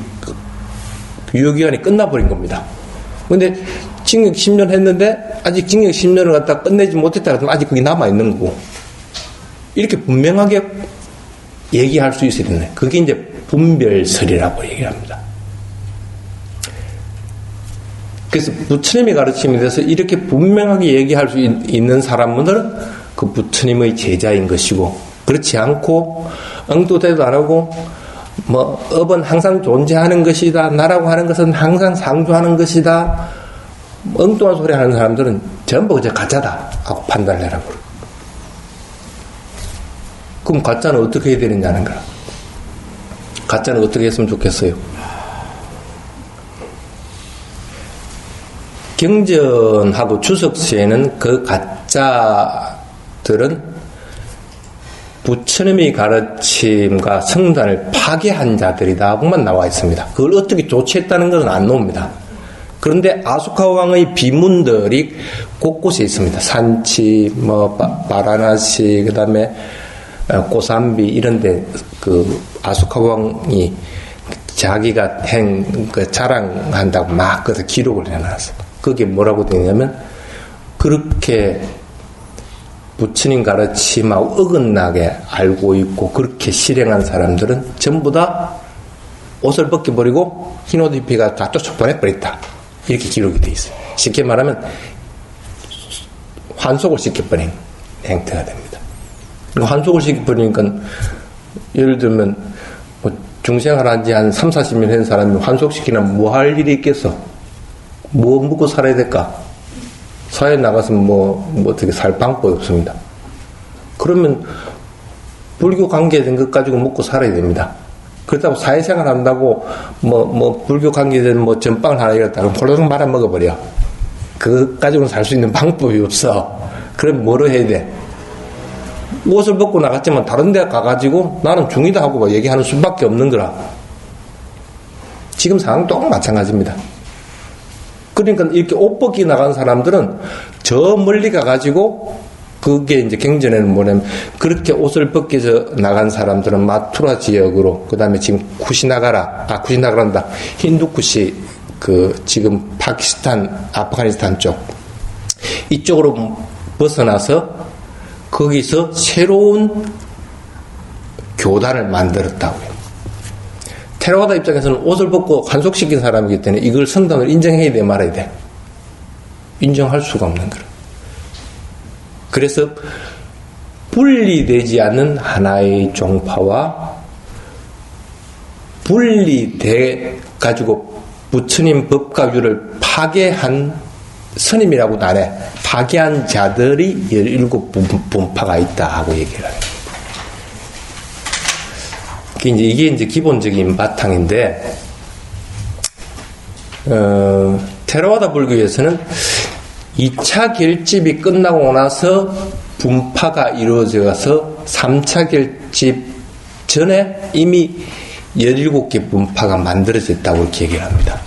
Speaker 1: 유효기간이 끝나버린 겁니다. 근데 징역 10년 했는데 아직 징역 10년을 갖다 끝내지 못했다 그러면 아직 그게 남아있는 거고 이렇게 분명하게 얘기할 수 있어야 되네. 그게 이제 분별설이라고 얘기합니다. 그래서 부처님의 가르침에 대해서 이렇게 분명하게 얘기할 수 있는 사람들은 그 부처님의 제자인 것이고 그렇지 않고 엉뚱대도 안 하고 뭐 업은 항상 존재하는 것이다. 나라고 하는 것은 항상 상주하는 것이다. 엉뚱한 소리 하는 사람들은 전부 그저 가짜다 하고 판단을 하라고. 그럼 가짜는 어떻게 해야 되느냐는 거야. 가짜는 어떻게 했으면 좋겠어요. 경전하고 주석시에는 그 가짜들은 부처님의 가르침과 성단을 파괴한 자들이다고만 나와 있습니다. 그걸 어떻게 조치했다는 것은 안 나옵니다. 그런데 아소카 왕의 비문들이 곳곳에 있습니다. 산치, 바라나시, 그 다음에 고산비 이런데 그 아소카 왕이 자기가 그 자랑한다고 막 그래서 기록을 해놨어요. 그게 뭐라고 되냐면 그렇게 부처님 가르침하고 어긋나게 알고 있고 그렇게 실행한 사람들은 전부 다 옷을 벗겨버리고 흰 옷 입히가 다 쫓아보내버렸다. 이렇게 기록이 되어 있어요. 쉽게 말하면 환속을 시켜버린 행태가 됩니다. 환속을 시켜버리니까 예를 들면 뭐 중생활 한 지 한 3, 40년 한 사람이 환속시키면 뭐 할 일이 있겠어? 뭐 먹고 살아야 될까? 사회에 나가서는 뭐 어떻게 살 방법이 없습니다. 그러면 불교 관계된 것 가지고 먹고 살아야 됩니다. 그렇다고 사회생활 한다고 불교 관계된 전빵을 하나 이랬다 그럼 홀로록 말아 먹어버려. 그것 가지고는 살 수 있는 방법이 없어. 그럼 뭐로 해야 돼? 옷을 벗고 나갔지만 다른 데 가가지고 나는 중이다 하고 얘기하는 수밖에 없는 거라. 지금 상황 똑 마찬가지입니다. 그러니까 이렇게 옷 벗기 나간 사람들은 저 멀리 가가지고 그게 이제 경전에는 뭐냐면 그렇게 옷을 벗겨서 나간 사람들은 마투라 지역으로 그 다음에 지금 쿠시나가란다 힌두쿠시 그 지금 파키스탄 아프가니스탄 쪽 이쪽으로 벗어나서 거기서 새로운 교단을 만들었다고요. 테라와다 입장에서는 옷을 벗고 환속시킨 사람이기 때문에 이걸 성단으로 인정해야 돼 말아야 돼. 인정할 수가 없는 거라. 그래서 분리되지 않는 하나의 종파와 분리돼 가지고 부처님 법가규를 파괴한 스님이라고도 안 해. 파괴한 자들이 17분파가 있다 하고 얘기를 해요. 이게 이제 기본적인 바탕인데, 테라와다 불교에서는 2차 결집이 끝나고 나서 분파가 이루어져 가서 3차 결집 전에 이미 17개 분파가 만들어졌다고 이렇게 얘기를 합니다.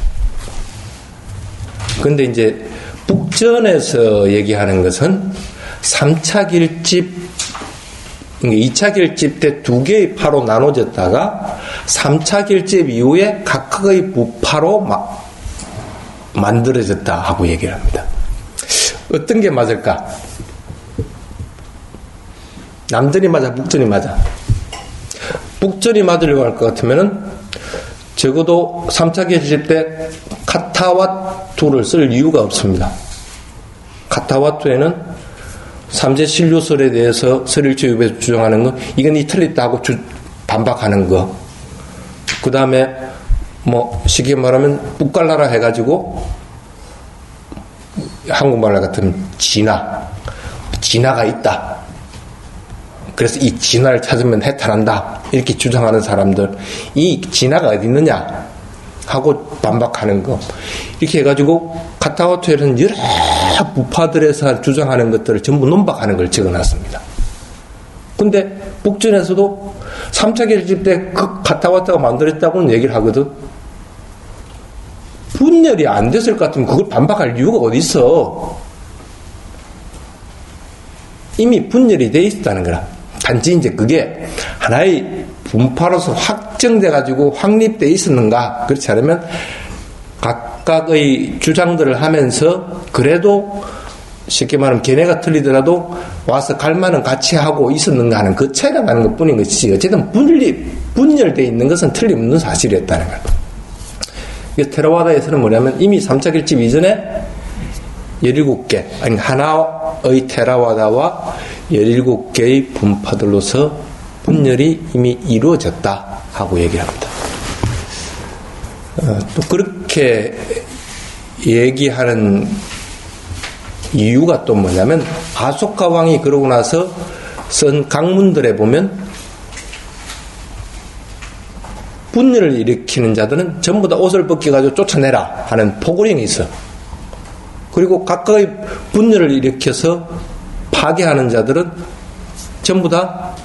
Speaker 1: 근데 이제 북전에서 얘기하는 것은 3차 결집, 2차 결집 때 2개의 파로 나눠졌다가 3차 결집 이후에 각각의 부파로 만들어졌다 하고 얘기를 합니다. 어떤 게 맞을까? 남전이 맞아, 북전이 맞아? 북전이 맞으려고 할 것 같으면은 적어도 3차 결집 때 카타와투를 쓸 이유가 없습니다. 카타와투에는 삼재신료설에 대해서 설일체유배에서 주장하는 거, 이건 이 틀렸다 하고 반박하는 거. 그 다음에 쉽게 말하면 북갈나라 해가지고 한국말 같은 진화가 있다. 그래서 이 진화를 찾으면 해탈한다. 이렇게 주장하는 사람들, 이 진화가 어디 있느냐 하고 반박하는 거. 이렇게 해가지고 카타와투에는 여러 부파들에서 주장하는 것들을 전부 논박하는 걸 적어놨습니다. 근데 북전에서도 3차 결집 때 그 카타와투가 만들었다고는 얘기를 하거든. 분열이 안 됐을 것 같으면 그걸 반박할 이유가 어디 있어? 이미 분열이 돼 있었다는 거라. 단지 이제 그게 하나의 분파로서 확정돼가지고 확립돼 있었는가? 그렇지 않으면 각각의 주장들을 하면서 그래도 쉽게 말하면 걔네가 틀리더라도 와서 갈만은 같이 하고 있었는가 하는 그 차이가 나는 것 뿐인 것이지, 어쨌든 분열돼 있는 것은 틀림없는 사실이었다는 거야. 테라와다에서는 뭐냐면 이미 3차 결집 이전에 17개, 아니 하나의 테라와다와 17개의 분파들로서 분열이 이미 이루어졌다 하고 얘기를 합니다. 또 그렇게 얘기하는 이유가 또 뭐냐면, 아소카 왕이 그러고 나서 쓴 강문들에 보면 분열을 일으키는 자들은 전부 다 옷을 벗겨가지고 쫓아내라 하는 포고령이 있어. 그리고 각각의 분열을 일으켜서 파괴하는 자들은 전부 다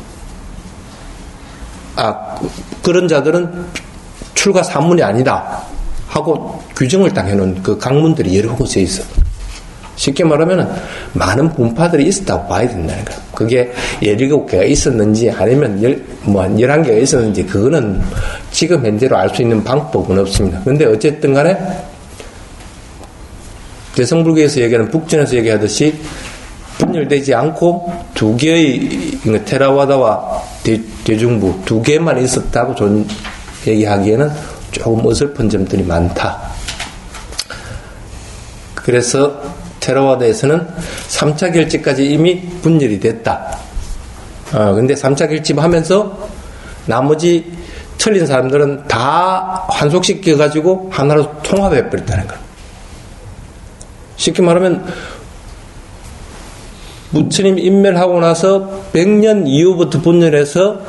Speaker 1: 그런 자들은 출가 산문이 아니다 하고 규정을 딱 해놓은 그 강문들이 여러 곳에 있어. 쉽게 말하면 많은 분파들이 있었다고 봐야 된다는 거야. 그게 17개가 있었는지 아니면 11개가 있었는지 그거는 지금 현재로 알 수 있는 방법은 없습니다. 그런데 어쨌든 간에 대성불교에서 얘기하는, 북전에서 얘기하듯이 분열되지 않고 2개의 테라와다와 대중부 2개만 있었다고 얘기하기에는 조금 어설픈 점들이 많다. 그래서 테라와다에서는 3차 결집까지 이미 분열이 됐다. 근데 3차 결집하면서 나머지 틀린 사람들은 다 환속시켜가지고 하나로 통합해버렸다는 거야. 쉽게 말하면 부처님 인멸하고 나서 100년 이후부터 분열해서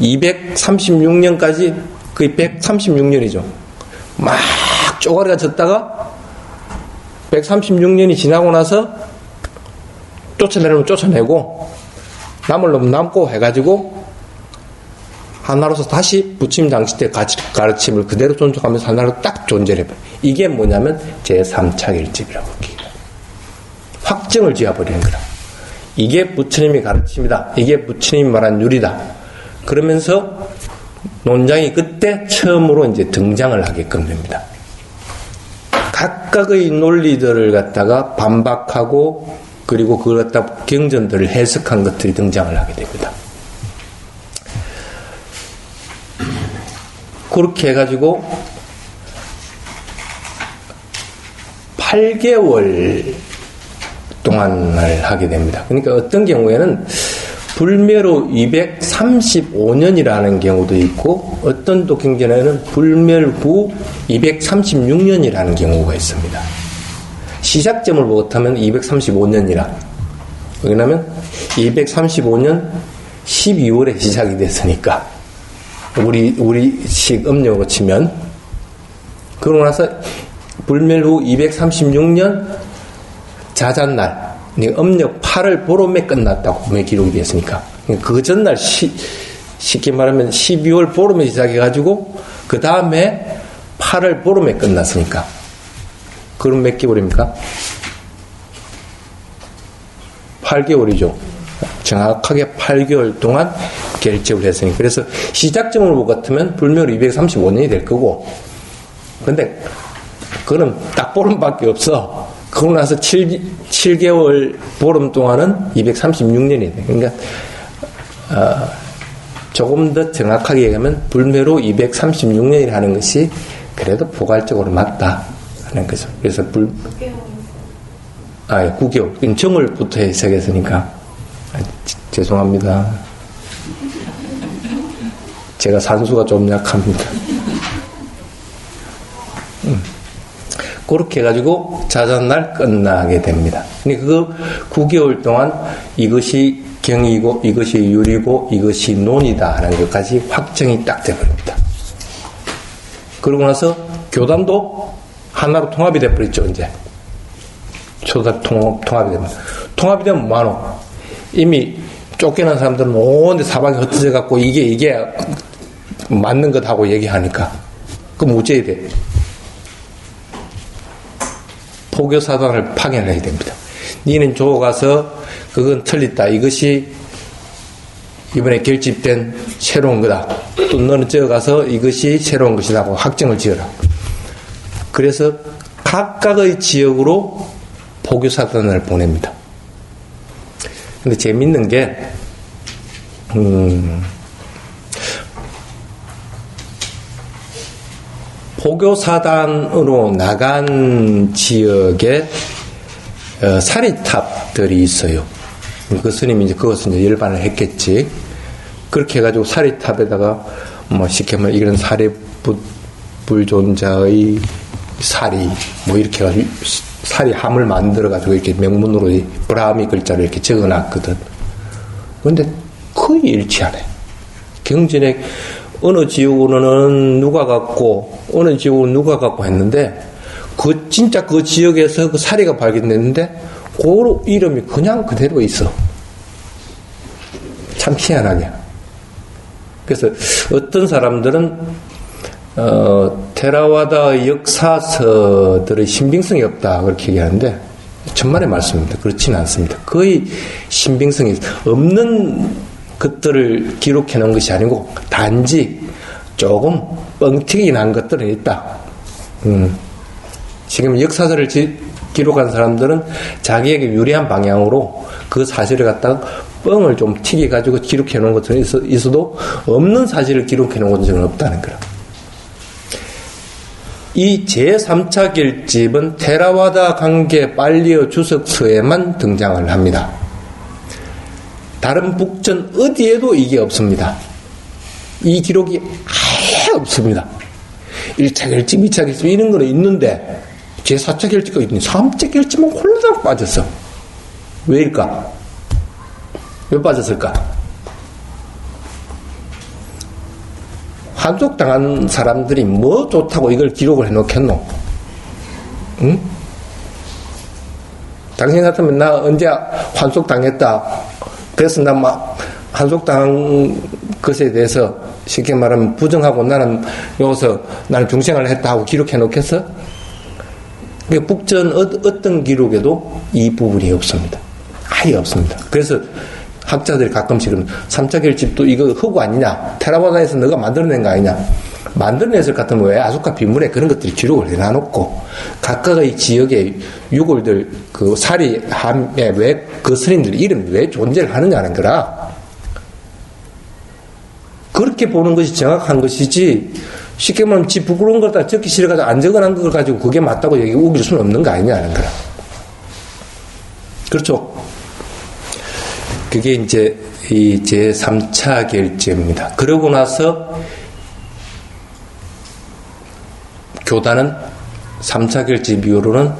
Speaker 1: 236년까지 거의 136년이죠. 막 쪼가리가 졌다가 136년이 지나고 나서 쫓아내려면 쫓아내고 남을 놈 남고 해가지고 하나로서 다시 부처님 당시 때 가르침을 그대로 존중하면서 하나로 딱 존재해버려. 이게 뭐냐면 제3차 결집이라고 합니다. 확정을 지어버리는 거라. 이게 부처님의 가르침이다. 이게 부처님이 말한 유리다. 그러면서 논장이 그때 처음으로 이제 등장을 하게끔 됩니다. 각각의 논리들을 갖다가 반박하고 그리고 그걸 갖다 경전들을 해석한 것들이 등장을 하게 됩니다. 그렇게 해가지고 8개월 동안을 하게 됩니다. 그러니까 어떤 경우에는 불멸 후 235년이라는 경우도 있고 어떤 또 경전에는 불멸 후 236년이라는 경우가 있습니다. 시작점을 못하면 235년이라. 왜냐하면 235년 12월에 시작이 됐으니까 우리식 음력으로 치면. 그러고 나서 불멸 후 236년 자잔날, 음력 8월 보름에 끝났다고 왜 기록이 됐습니까? 그 전날 쉽게 말하면 12월 보름에 시작해가지고 그 다음에 8월 보름에 끝났으니까. 그럼 몇 개월입니까? 8개월이죠. 정확하게 8개월 동안 결집을 했으니. 그래서 시작점을 볼 것 같으면 불멸 235년이 될 거고. 근데 그거는 딱 보름밖에 없어. 그러고 나서 7개월 보름 동안은 236년이 돼. 그러니까 조금 더 정확하게 얘기하면 불멸 후 236년이라 하는 것이 그래도 포괄적으로 맞다 하는 거죠. 그래서 9개월. 정월부터 해석했으니까. 죄송합니다. 제가 산수가 좀 약합니다. 그렇게 해가지고 자잔날 끝나게 됩니다. 근데 그 9개월 동안 이것이 경이고, 이것이 유리고, 이것이 논이다 하는 것까지 확정이 딱 돼버립니다. 그러고 나서 교단도 하나로 통합이 돼버렸죠, 이제. 초단 통합이 되면. 통합이 되면 뭐하노? 이미 쫓겨난 사람들은 온데 사방에 흩어져 갖고 이게 맞는 것하고 얘기하니까. 그럼 어째야 돼? 포교사단을 파견해야 됩니다. 니는 조가서 그건 틀렸다. 이것이 이번에 결집된 새로운 거다. 또 너는 저어 가서 이것이 새로운 것이다 하고 확정을 지어라. 그래서 각각의 지역으로 포교사단을 보냅니다. 근데 재밌는 게 포교사단으로 나간 지역에 사리탑들이 있어요. 그 스님이 이제 그것을 이제 열반을 했겠지. 그렇게 해가지고 사리탑에다가 뭐 쉽게 말하면 이런 사리불존자의 사리 뭐 이렇게 해가지고 사리함을 만들어가지고 이렇게 명문으로 브라미 글자를 이렇게 적어놨거든. 그런데 거의 일치하네. 경전에 어느 지역으로는 누가 갖고 어느 지역으로는 누가 갖고 했는데 진짜 그 지역에서 그 사리가 발견됐는데 그 이름이 그냥 그대로 있어. 참 희한하게. 그래서 어떤 사람들은 테라와다 역사서들의 신빙성이 없다 그렇게 얘기하는데 천만의 말씀입니다. 그렇지는 않습니다. 거의 신빙성이 없는 것들을 기록해 놓은 것이 아니고 단지 조금 뻥튀기 난 것들은 있다. 지금 역사서를 기록한 사람들은 자기에게 유리한 방향으로 그 사실을 갖다가 뻥을 좀 튀겨가지고 기록해 놓은 것들은 있어도 없는 사실을 기록해 놓은 것은 없다는 거라. 이 제3차 결집은 테라와다 관계 빨리어 주석서에만 등장을 합니다. 다른 북전 어디에도 이게 없습니다. 이 기록이 아예 없습니다. 1차 결집, 2차 결집 이런 거는 있는데 제4차 결집가 있는데 3차 결집은 홀라당 빠졌어. 왜일까? 왜 빠졌을까? 환속당한 사람들이 뭐 좋다고 이걸 기록을 해놓겠노? 응? 당신 같으면 나 언제 환속당했다. 그래서 나 막 환속당한 것에 대해서 쉽게 말하면 부정하고 나는 여기서 나는 중생을 했다 하고 기록해 놓겠어? 북전 어떤 기록에도 이 부분이 없습니다. 아예 없습니다. 그래서 학자들이 가끔씩은 3차 결집도 이거 허구 아니냐? 테라바다에서 너가 만들어낸 거 아니냐? 만들어냈을 것 같으면 왜 아수카 빈문에 그런 것들이 기록을 해놔놓고 각각의 지역의 유골들 그 사리함에 왜 그 스님들 이름이 왜 존재를 하느냐는 거라. 그렇게 보는 것이 정확한 것이지 쉽게 말하면 지 부끄러운 걸 다 적기 싫어가지고 안 적어놓은 걸 가지고 그게 맞다고 얘기 우길 수는 없는 거 아니냐는 거라. 그렇죠? 그게 이제 이 제3차 결집입니다. 그러고 나서 교단은 3차 결집 이후로는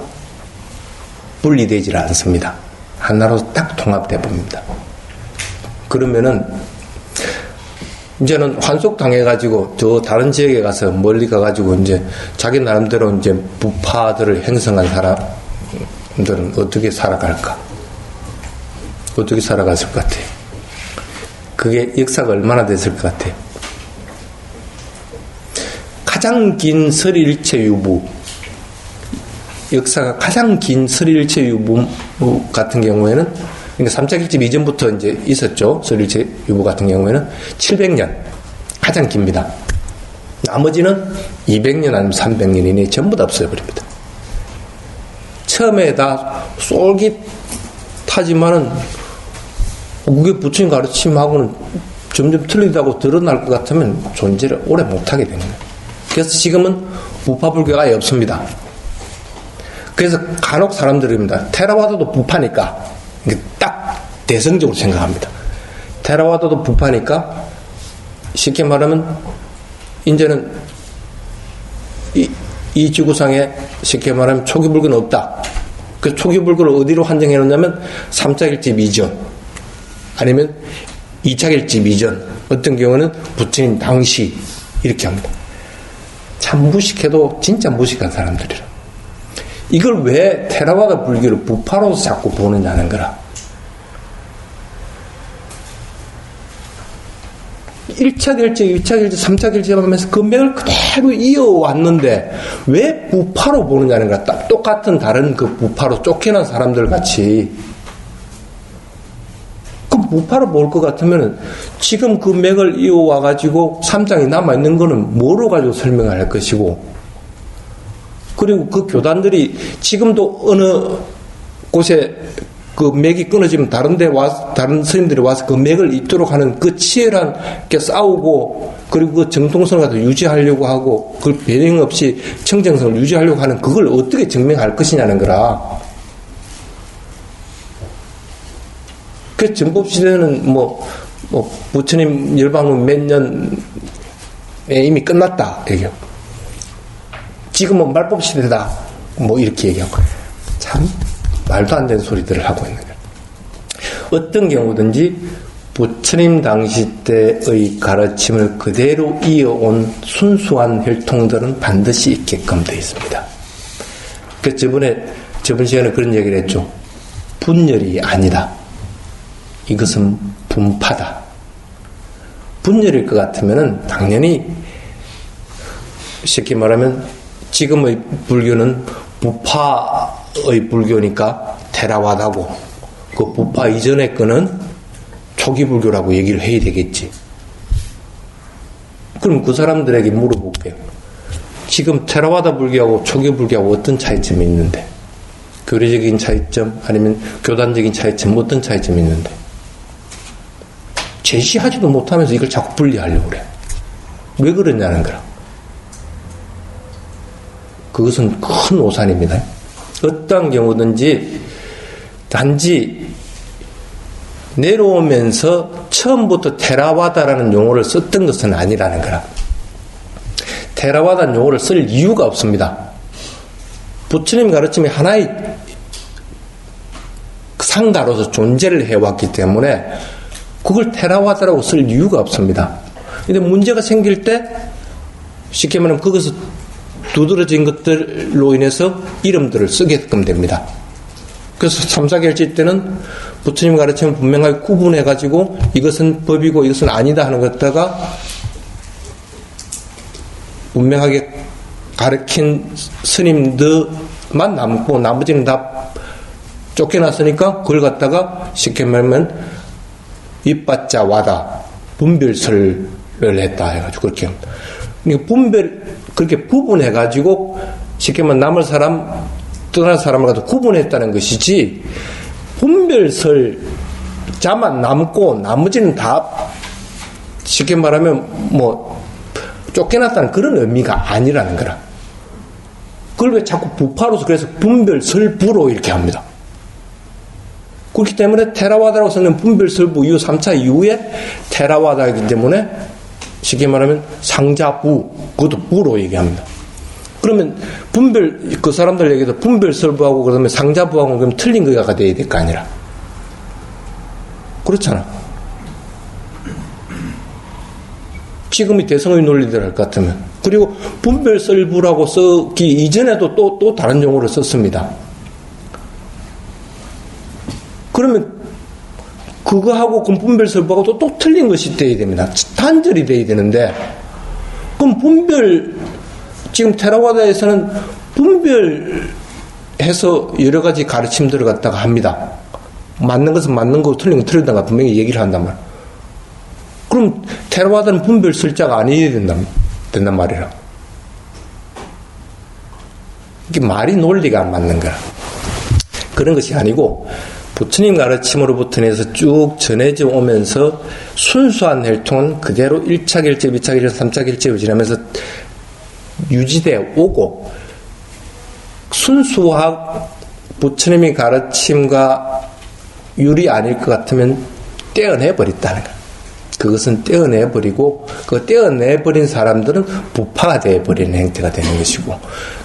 Speaker 1: 분리되질 않습니다. 하나로 딱 통합되어 봅니다. 그러면은 이제는 환속당해가지고 저 다른 지역에 가서 멀리 가가지고 이제 자기 나름대로 이제 부파들을 형성한 사람들은 어떻게 살아갈까? 어떻게 살아갔을 것 같아요? 그게 역사가 얼마나 됐을 것 같아요? 가장 긴 설일체 유부, 역사가 가장 긴 설일체 유부 같은 경우에는, 그러니까 3차 결집 이전부터 이제 있었죠. 설일체 유부 같은 경우에는 700년. 가장 깁니다. 나머지는 200년 아니면 300년 이내에 전부 다 없어버립니다. 처음에 다 쫄깃하지만은, 그게 부처님 가르침하고는 점점 틀리다고 드러날 것 같으면 존재를 오래 못하게 되는 거예요. 그래서 지금은 부파불교가 아예 없습니다. 그래서 간혹 사람들입니다. 테라와다도 부파니까, 딱 대성적으로 생각합니다. 테라와다도 부파니까, 쉽게 말하면, 이제는 이 지구상에 쉽게 말하면 초기불교는 없다. 그 초기불교를 어디로 한정해 놓냐면 3차 결집 이전, 아니면 2차 결집 이전, 어떤 경우는 부처님 당시, 이렇게 합니다. 참 무식해도 진짜 무식한 사람들이라. 이걸 왜 테라와다 불교를 부파로서 자꾸 보느냐는 거라. 1차 결집, 2차 결집, 3차 결집 하면서 그 맥을 그대로 이어왔는데 왜 부파로 보느냐는 거라. 딱 똑같은 다른 그 부파로 쫓겨난 사람들 같이. 그럼 부파로 볼 것 같으면 지금 그 맥을 이어와가지고 3장이 남아있는 거는 뭐로 가지고 설명을 할 것이고, 그리고 그 교단들이 지금도 어느 곳에 그 맥이 끊어지면 다른 스님들이 와서 그 맥을 잇도록 하는 그 치열한 게 싸우고, 그리고 그 정통성을 갖다 유지하려고 하고, 그걸 배경 없이 청정성을 유지하려고 하는 그걸 어떻게 증명할 것이냐는 거라. 그 전법시대는 부처님 열방은 몇 년에 이미 끝났다, 얘기하고. 지금은 말법시대다, 이렇게 얘기하고. 참, 말도 안 되는 소리들을 하고 있는 거예요. 어떤 경우든지 부처님 당시 때의 가르침을 그대로 이어온 순수한 혈통들은 반드시 있게끔 되어 있습니다. 그래서 저번 시간에 그런 얘기를 했죠. 분열이 아니다. 이것은 분파다. 분열일 것 같으면은 당연히 쉽게 말하면 지금의 불교는 부파의 불교니까 테라와다고, 그 부파 이전의 거는 초기 불교라고 얘기를 해야 되겠지. 그럼 그 사람들에게 물어볼게요. 지금 테라와다 불교하고 초기 불교하고 어떤 차이점이 있는데? 교리적인 차이점 아니면 교단적인 차이점, 어떤 차이점이 있는데? 제시하지도 못하면서 이걸 자꾸 분리하려고 그래. 왜 그러냐는 거라. 그것은 큰 오산입니다. 어떤 경우든지 단지 내려오면서 처음부터 테라와다라는 용어를 썼던 것은 아니라는 거라. 테라와다는 용어를 쓸 이유가 없습니다. 부처님 가르침이 하나의 상가로서 존재를 해왔기 때문에 그걸 테라와다라고 쓸 이유가 없습니다. 근데 문제가 생길 때 쉽게 말하면 거기서 두드러진 것들로 인해서 이름들을 쓰게끔 됩니다. 그래서 3사 결집 때는 부처님 가르침을 분명하게 구분해가지고 이것은 법이고 이것은 아니다 하는 것다가 분명하게 가르친 스님들만 남고 나머지는 다 쫓겨났으니까 그걸 갖다가 쉽게 말하면 입받자 와다 분별설을 했다 해가지고 그렇게 합니다. 그러니까 그렇게 부분해가지고 쉽게 말하면 남을 사람 떠날 사람을 갖다 구분했다는 것이지, 분별설 자만 남고 나머지는 다 쉽게 말하면 쫓겨났다는 그런 의미가 아니라는 거라. 그걸 왜 자꾸 부파로서 그래서 분별설부로 이렇게 합니다. 그렇기 때문에 테라와다라고 쓰는 분별설부 이후 3차 이후에 테라와다이기 때문에 쉽게 말하면 상자부, 그것도 부로 얘기합니다. 그러면 그 사람들 얘기해서 분별설부하고 그러면 상자부하고 그러면 틀린 거가 돼야 될 거 아니라. 그렇잖아. 지금의 대성의 논리대로 할 것 같으면. 그리고 분별설부라고 쓰기 이전에도 또 다른 용어를 썼습니다. 그러면 그거하고 그 분별설부하고 또 틀린 것이 돼야 됩니다. 단절이 돼야 되는데, 그럼 지금 테라와다에서는 분별해서 여러 가지 가르침들을 갖다가 합니다. 맞는 것은 맞는 거고 틀린 건 틀리다가 분명히 얘기를 한단 말이에요. 그럼 테라와다는 분별설자가 아니어야 된단 말이라. 이게 말이 논리가 안 맞는 거야. 그런 것이 아니고 부처님 가르침으로부터 해서 쭉 전해져 오면서 순수한 혈통은 그대로 1차 결집, 2차 결집, 3차 결집을 지나면서 유지되어 오고, 순수한 부처님의 가르침과 율이 아닐 것 같으면 떼어내버렸다는 거야. 그것은 떼어내버리고, 그 떼어내버린 사람들은 부파가 되어버리는 행태가 되는 것이고,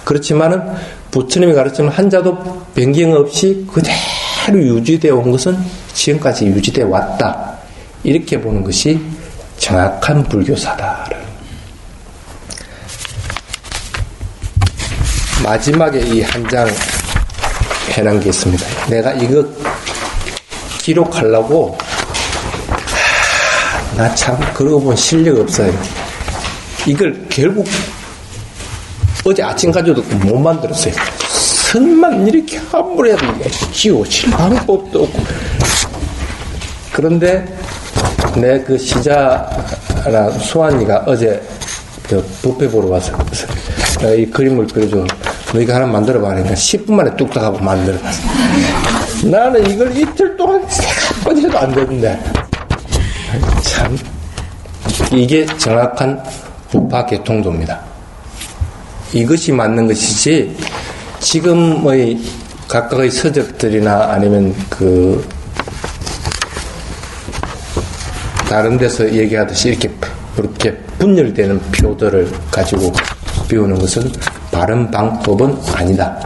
Speaker 1: 그렇지만은 부처님의 가르침은 한자도 변경 없이 그대로 유지되어 온 것은 지금까지 유지되어 왔다. 이렇게 보는 것이 정확한 불교사다. 마지막에 이 한 장 해놓은 게 있습니다. 내가 이거 기록하려고 나 참 그러고 보면 실력 없어요. 이걸 결국 어제 아침까지도 못 만들었어요. 선만 이렇게 함부로 해도 지워칠 방법도 없고. 그런데 내 그 시자나 수환이가 어제 그 뷔페 보러 와서 이 그림을 그려줘. 너 이거 하나 만들어봐. 그러니까 10분 만에 뚝딱 하고 만들어봤어. 나는 이걸 이틀 동안 세번 해도 안 되는데. 참. 이게 정확한 부파 개통도입니다. 이것이 맞는 것이지, 지금의 각각의 서적들이나 아니면 다른 데서 얘기하듯이 이렇게 분열되는 표들을 가지고 배우는 것은 바른 방법은 아니다.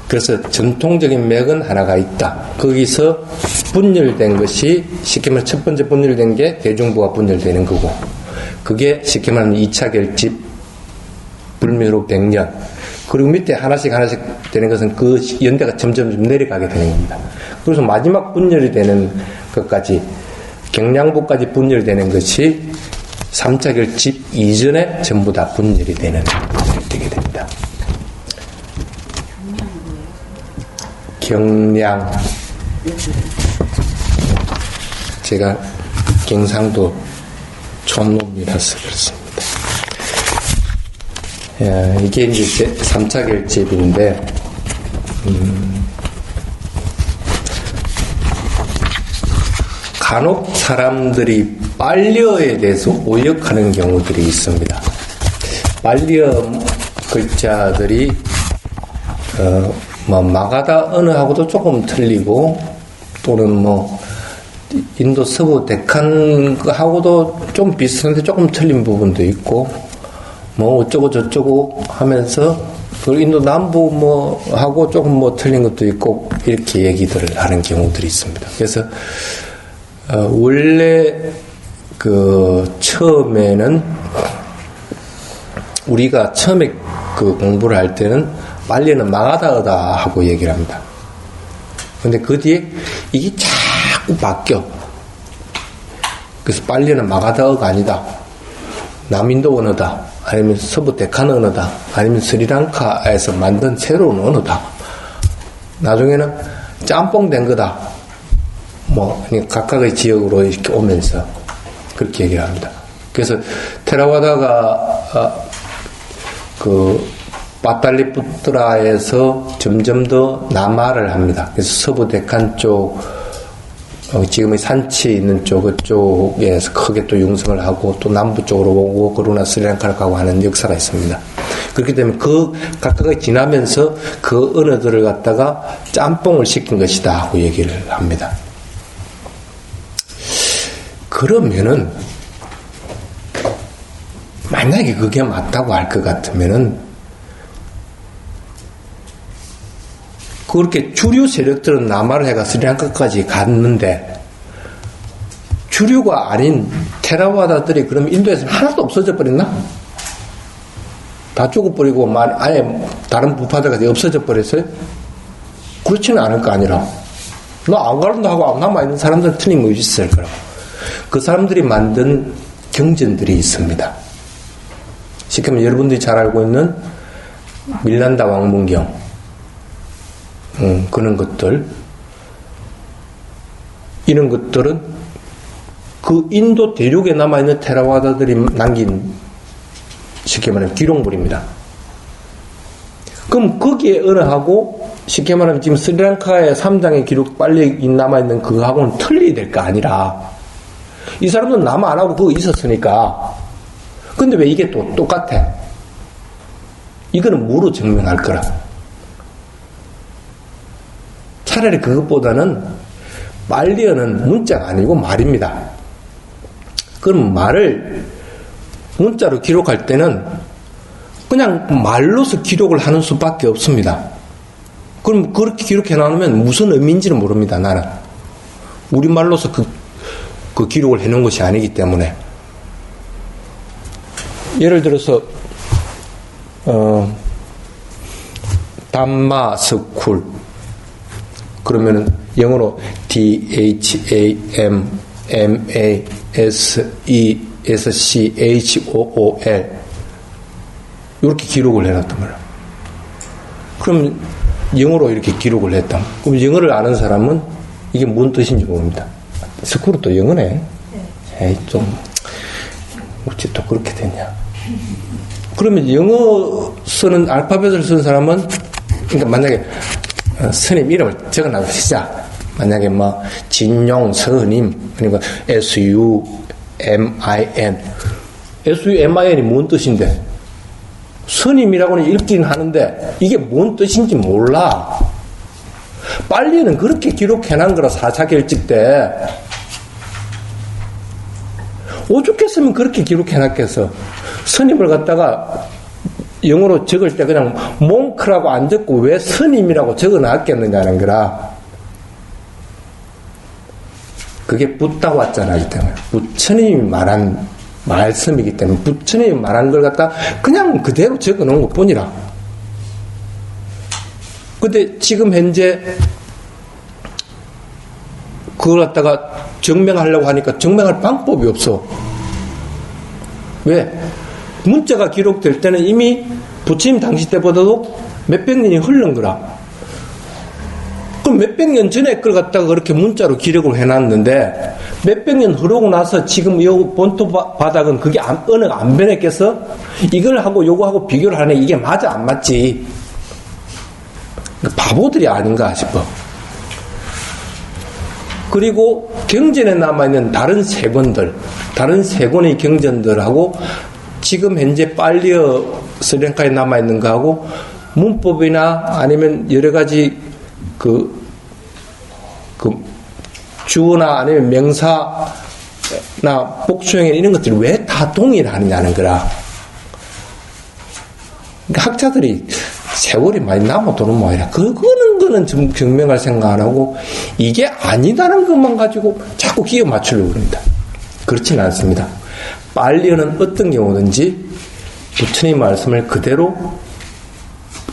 Speaker 1: 그래서 전통적인 맥은 하나가 있다. 거기서 분열된 것이, 쉽게 말하면 첫 번째 분열된 게 대중부가 분열되는 거고, 그게 쉽게 말하면 2차 결집, 불멸 100년, 그리고 밑에 하나씩 되는 것은 그 연대가 점점 내려가게 되는 겁니다. 그래서 마지막 분열이 되는 것까지, 경량부까지 분열되는 것이 3차 결집 이전에 전부 다 분열이 되게 됩니다. 경량. 제가 경상도 촌놈이라서 그렇습니다. 이게 이제 3차 결집인데, 간혹 사람들이 빨려에 대해서 오역하는 경우들이 있습니다. 빨려 글자들이 마가다 언어하고도 조금 틀리고, 또는 인도 서부 데칸하고도 좀 비슷한데 조금 틀린 부분도 있고, 어쩌고 저쩌고 하면서, 그 인도 남부 하고 조금 틀린 것도 있고, 이렇게 얘기들을 하는 경우들이 있습니다. 그래서 원래 처음에는 우리가 처음에 공부를 할 때는 빨리는 마가다어다 하고 얘기를 합니다. 근데 그 뒤에 이게 자꾸 바뀌어. 그래서 빨리는 마가다어가 아니다. 남인도 언어다. 아니면 서부 데칸 언어다. 아니면 스리랑카에서 만든 새로운 언어다. 나중에는 짬뽕 된 거다. 각각의 지역으로 이렇게 오면서 그렇게 얘기를 합니다. 그래서 테라와다가 파탈리푸트라에서 점점 더 남하를 합니다. 그래서 서부 데칸 쪽, 지금의 산치 있는 그쪽에서 크게 또 융성을 하고, 또 남부 쪽으로 오고, 그러나 스리랑카를 가고 하는 역사가 있습니다. 그렇기 때문에 각각이 지나면서 그 언어들을 갖다가 짬뽕을 시킨 것이다 하고 얘기를 합니다. 그러면은, 만약에 그게 맞다고 할 것 같으면은, 그렇게 주류 세력들은 남하를 해가 스리랑카까지 갔는데, 주류가 아닌 테라와다들이 그럼 인도에서 하나도 없어져 버렸나? 다 죽어버리고 아예 다른 부파들까지 없어져 버렸어요? 그렇지는 않을 거 아니라 너 안 가른다 하고 남아있는 사람들은 틀림없이 있을 거라고. 그 사람들이 만든 경전들이 있습니다. 쉽게 말하면 여러분들이 잘 알고 있는 밀란다 왕문경, 그런 것들, 이런 것들은 그 인도 대륙에 남아있는 테라와다들이 남긴 쉽게 말하면 기록물입니다. 그럼 거기에 언어하고 쉽게 말하면 지금 스리랑카의 3장의 기록 빨리 남아있는 그거하고는 틀리게 될 거 아니라 이 사람들은 남아 안 하고 그거 있었으니까. 근데 왜 이게 또 똑같아? 이거는 뭐로 증명할 거라? 차라리 그것보다는 빨리어는 문자가 아니고 말입니다. 그럼 말을 문자로 기록할 때는 그냥 말로서 기록을 하는 수밖에 없습니다. 그럼 그렇게 기록해 놔놓으면 무슨 의미인지는 모릅니다. 나는 우리말로서 그 기록을 해놓은 것이 아니기 때문에. 예를 들어서 담마 스쿨 그러면은 영어로 DHAMMASESCHOOL 이렇게 기록을 해놨단 말이야. 그럼 영어로 이렇게 기록을 했다. 그럼 영어를 아는 사람은 이게 뭔 뜻인지 모릅니다. 스쿨은 또 영어네. 에이, 좀 어찌 또 그렇게 됐냐. 그러면 영어 쓰는 알파벳을 쓰는 사람은 그러니까 만약에 스님 이름을 적어놔도 시작. 만약에 뭐 진용 스님 그러니까 SUMIN SUMIN이 뭔 뜻인데 스님이라고는 읽긴 하는데 이게 뭔 뜻인지 몰라. 빨리는 그렇게 기록해놓은 거라 사사결집 때 오죽했으면 그렇게 기록해놨겠어. 스님을 갖다가 영어로 적을 때 그냥 몽크라고 안 적고 왜 스님이라고 적어놨겠느냐는 거라. 그게 붓다 왔잖아. 이 때문에 부처님이 말한 말씀이기 때문에 부처님이 말한 걸 갖다 그냥 그대로 적어놓은 것 뿐이라. 근데 지금 현재 그걸 갖다가 증명하려고 하니까 증명할 방법이 없어. 왜? 문자가 기록될 때는 이미 부처님 당시 때보다도 몇백 년이 흐른 거라. 그럼 몇백 년 전에 걸 갖다가 그렇게 문자로 기록을 해놨는데 몇백 년 흐르고 나서 지금 이 본토 바닥은 그게 언어가 안 변했겠어? 이걸 하고 요거하고 비교를 하네. 이게 맞아 안 맞지? 바보들이 아닌가 싶어. 그리고 경전에 남아있는 다른 세 권의 경전들하고 지금 현재 빨리어 스리랑카에 남아있는 거하고 문법이나 아니면 여러 가지 주어나 아니면 명사나 복수형이나 이런 것들이 왜 다 동일하느냐는 거라. 그러니까 학자들이 세월이 많이 남아도는 모양이라. 그거는 증명할 생각 안 하고 이게 아니다는 것만 가지고 자꾸 끼워 맞추려고 합니다. 그렇지는 않습니다. 빨리어는 어떤 경우든지 부처님 말씀을 그대로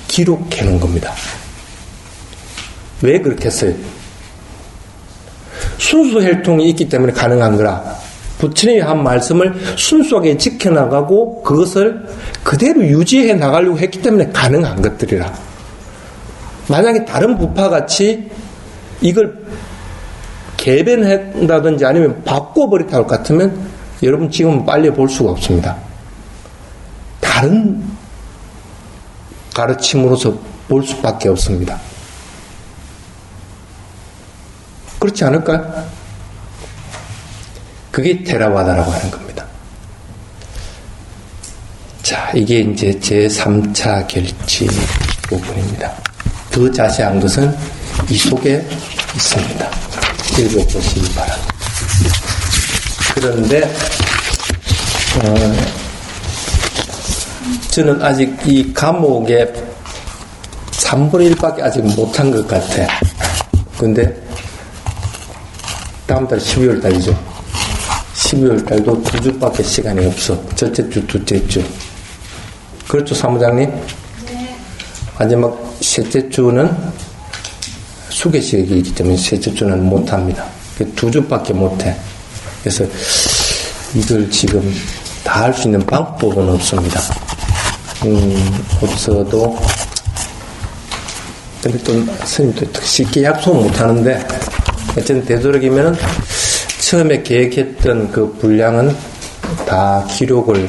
Speaker 1: 기록해 놓은 겁니다. 왜 그렇게 했어요? 순수 혈통이 있기 때문에 가능한 거라. 부처님이 한 말씀을 순수하게 지켜나가고 그것을 그대로 유지해 나가려고 했기 때문에 가능한 것들이라. 만약에 다른 부파같이 이걸 개변한다든지 아니면 바꿔버렸다 할 것 같으면 여러분 지금 빨리 볼 수가 없습니다. 다른 가르침으로서 볼 수밖에 없습니다. 그렇지 않을까요? 그게 테라와다라고 하는 겁니다. 자, 이게 이제 제3차 결집 부분입니다. 더 자세한 것은 이 속에 있습니다. 읽어보시기 바랍니다. 그런데 저는 아직 이 과목의 3분의 1밖에 아직 못한 것 같아. 근데 다음 달 12월 달이죠. 12월 달도 2주밖에 시간이 없어. 첫째 주, 둘째 주. 그렇죠, 사무장님?
Speaker 2: 네.
Speaker 1: 마지막 셋째 주는 수계식이기 때문에 셋째 주는 못합니다. 2주밖에 못해. 그래서 이걸 지금 다 할 수 있는 방법은 없습니다. 없어도 근데 또 스님도 쉽게 약속 못 하는데 어쨌든 되도록이면은 처음에 계획했던 그 분량은 다 기록을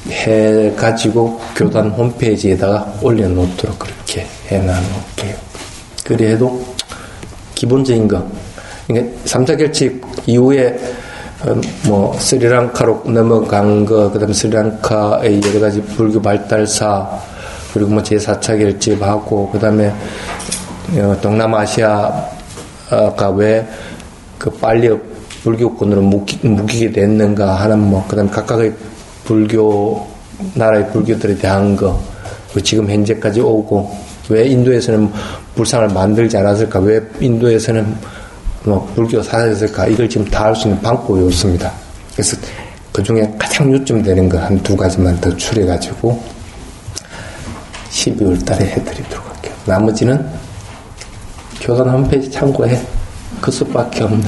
Speaker 1: 해가지고 교단 홈페이지에다가 올려놓도록 그렇게 해놔놓을게요. 그래도 기본적인 거, 그러니까 3차 결집 이후에 뭐 스리랑카로 넘어간 거, 그 다음에 스리랑카의 여러 가지 불교 발달사, 그리고 뭐 제4차 결집하고, 그 다음에 동남아시아가 왜 그 빨리 불교권으로 묶이게 됐는가 하는 뭐, 그 다음에 각각의 나라의 불교들에 대한 거, 그리고 지금 현재까지 오고, 왜 인도에서는 불상을 만들지 않았을까, 왜 인도에서는 뭐 불교 사라졌을까, 이걸 지금 다 할 수 있는 방법이 없습니다. 그래서 그 중에 가장 요점되는 거 한 2가지만 더 추려가지고 12월 달에 해드리도록 할게요. 나머지는 교단 홈페이지 참고해. 그 수밖에 없네.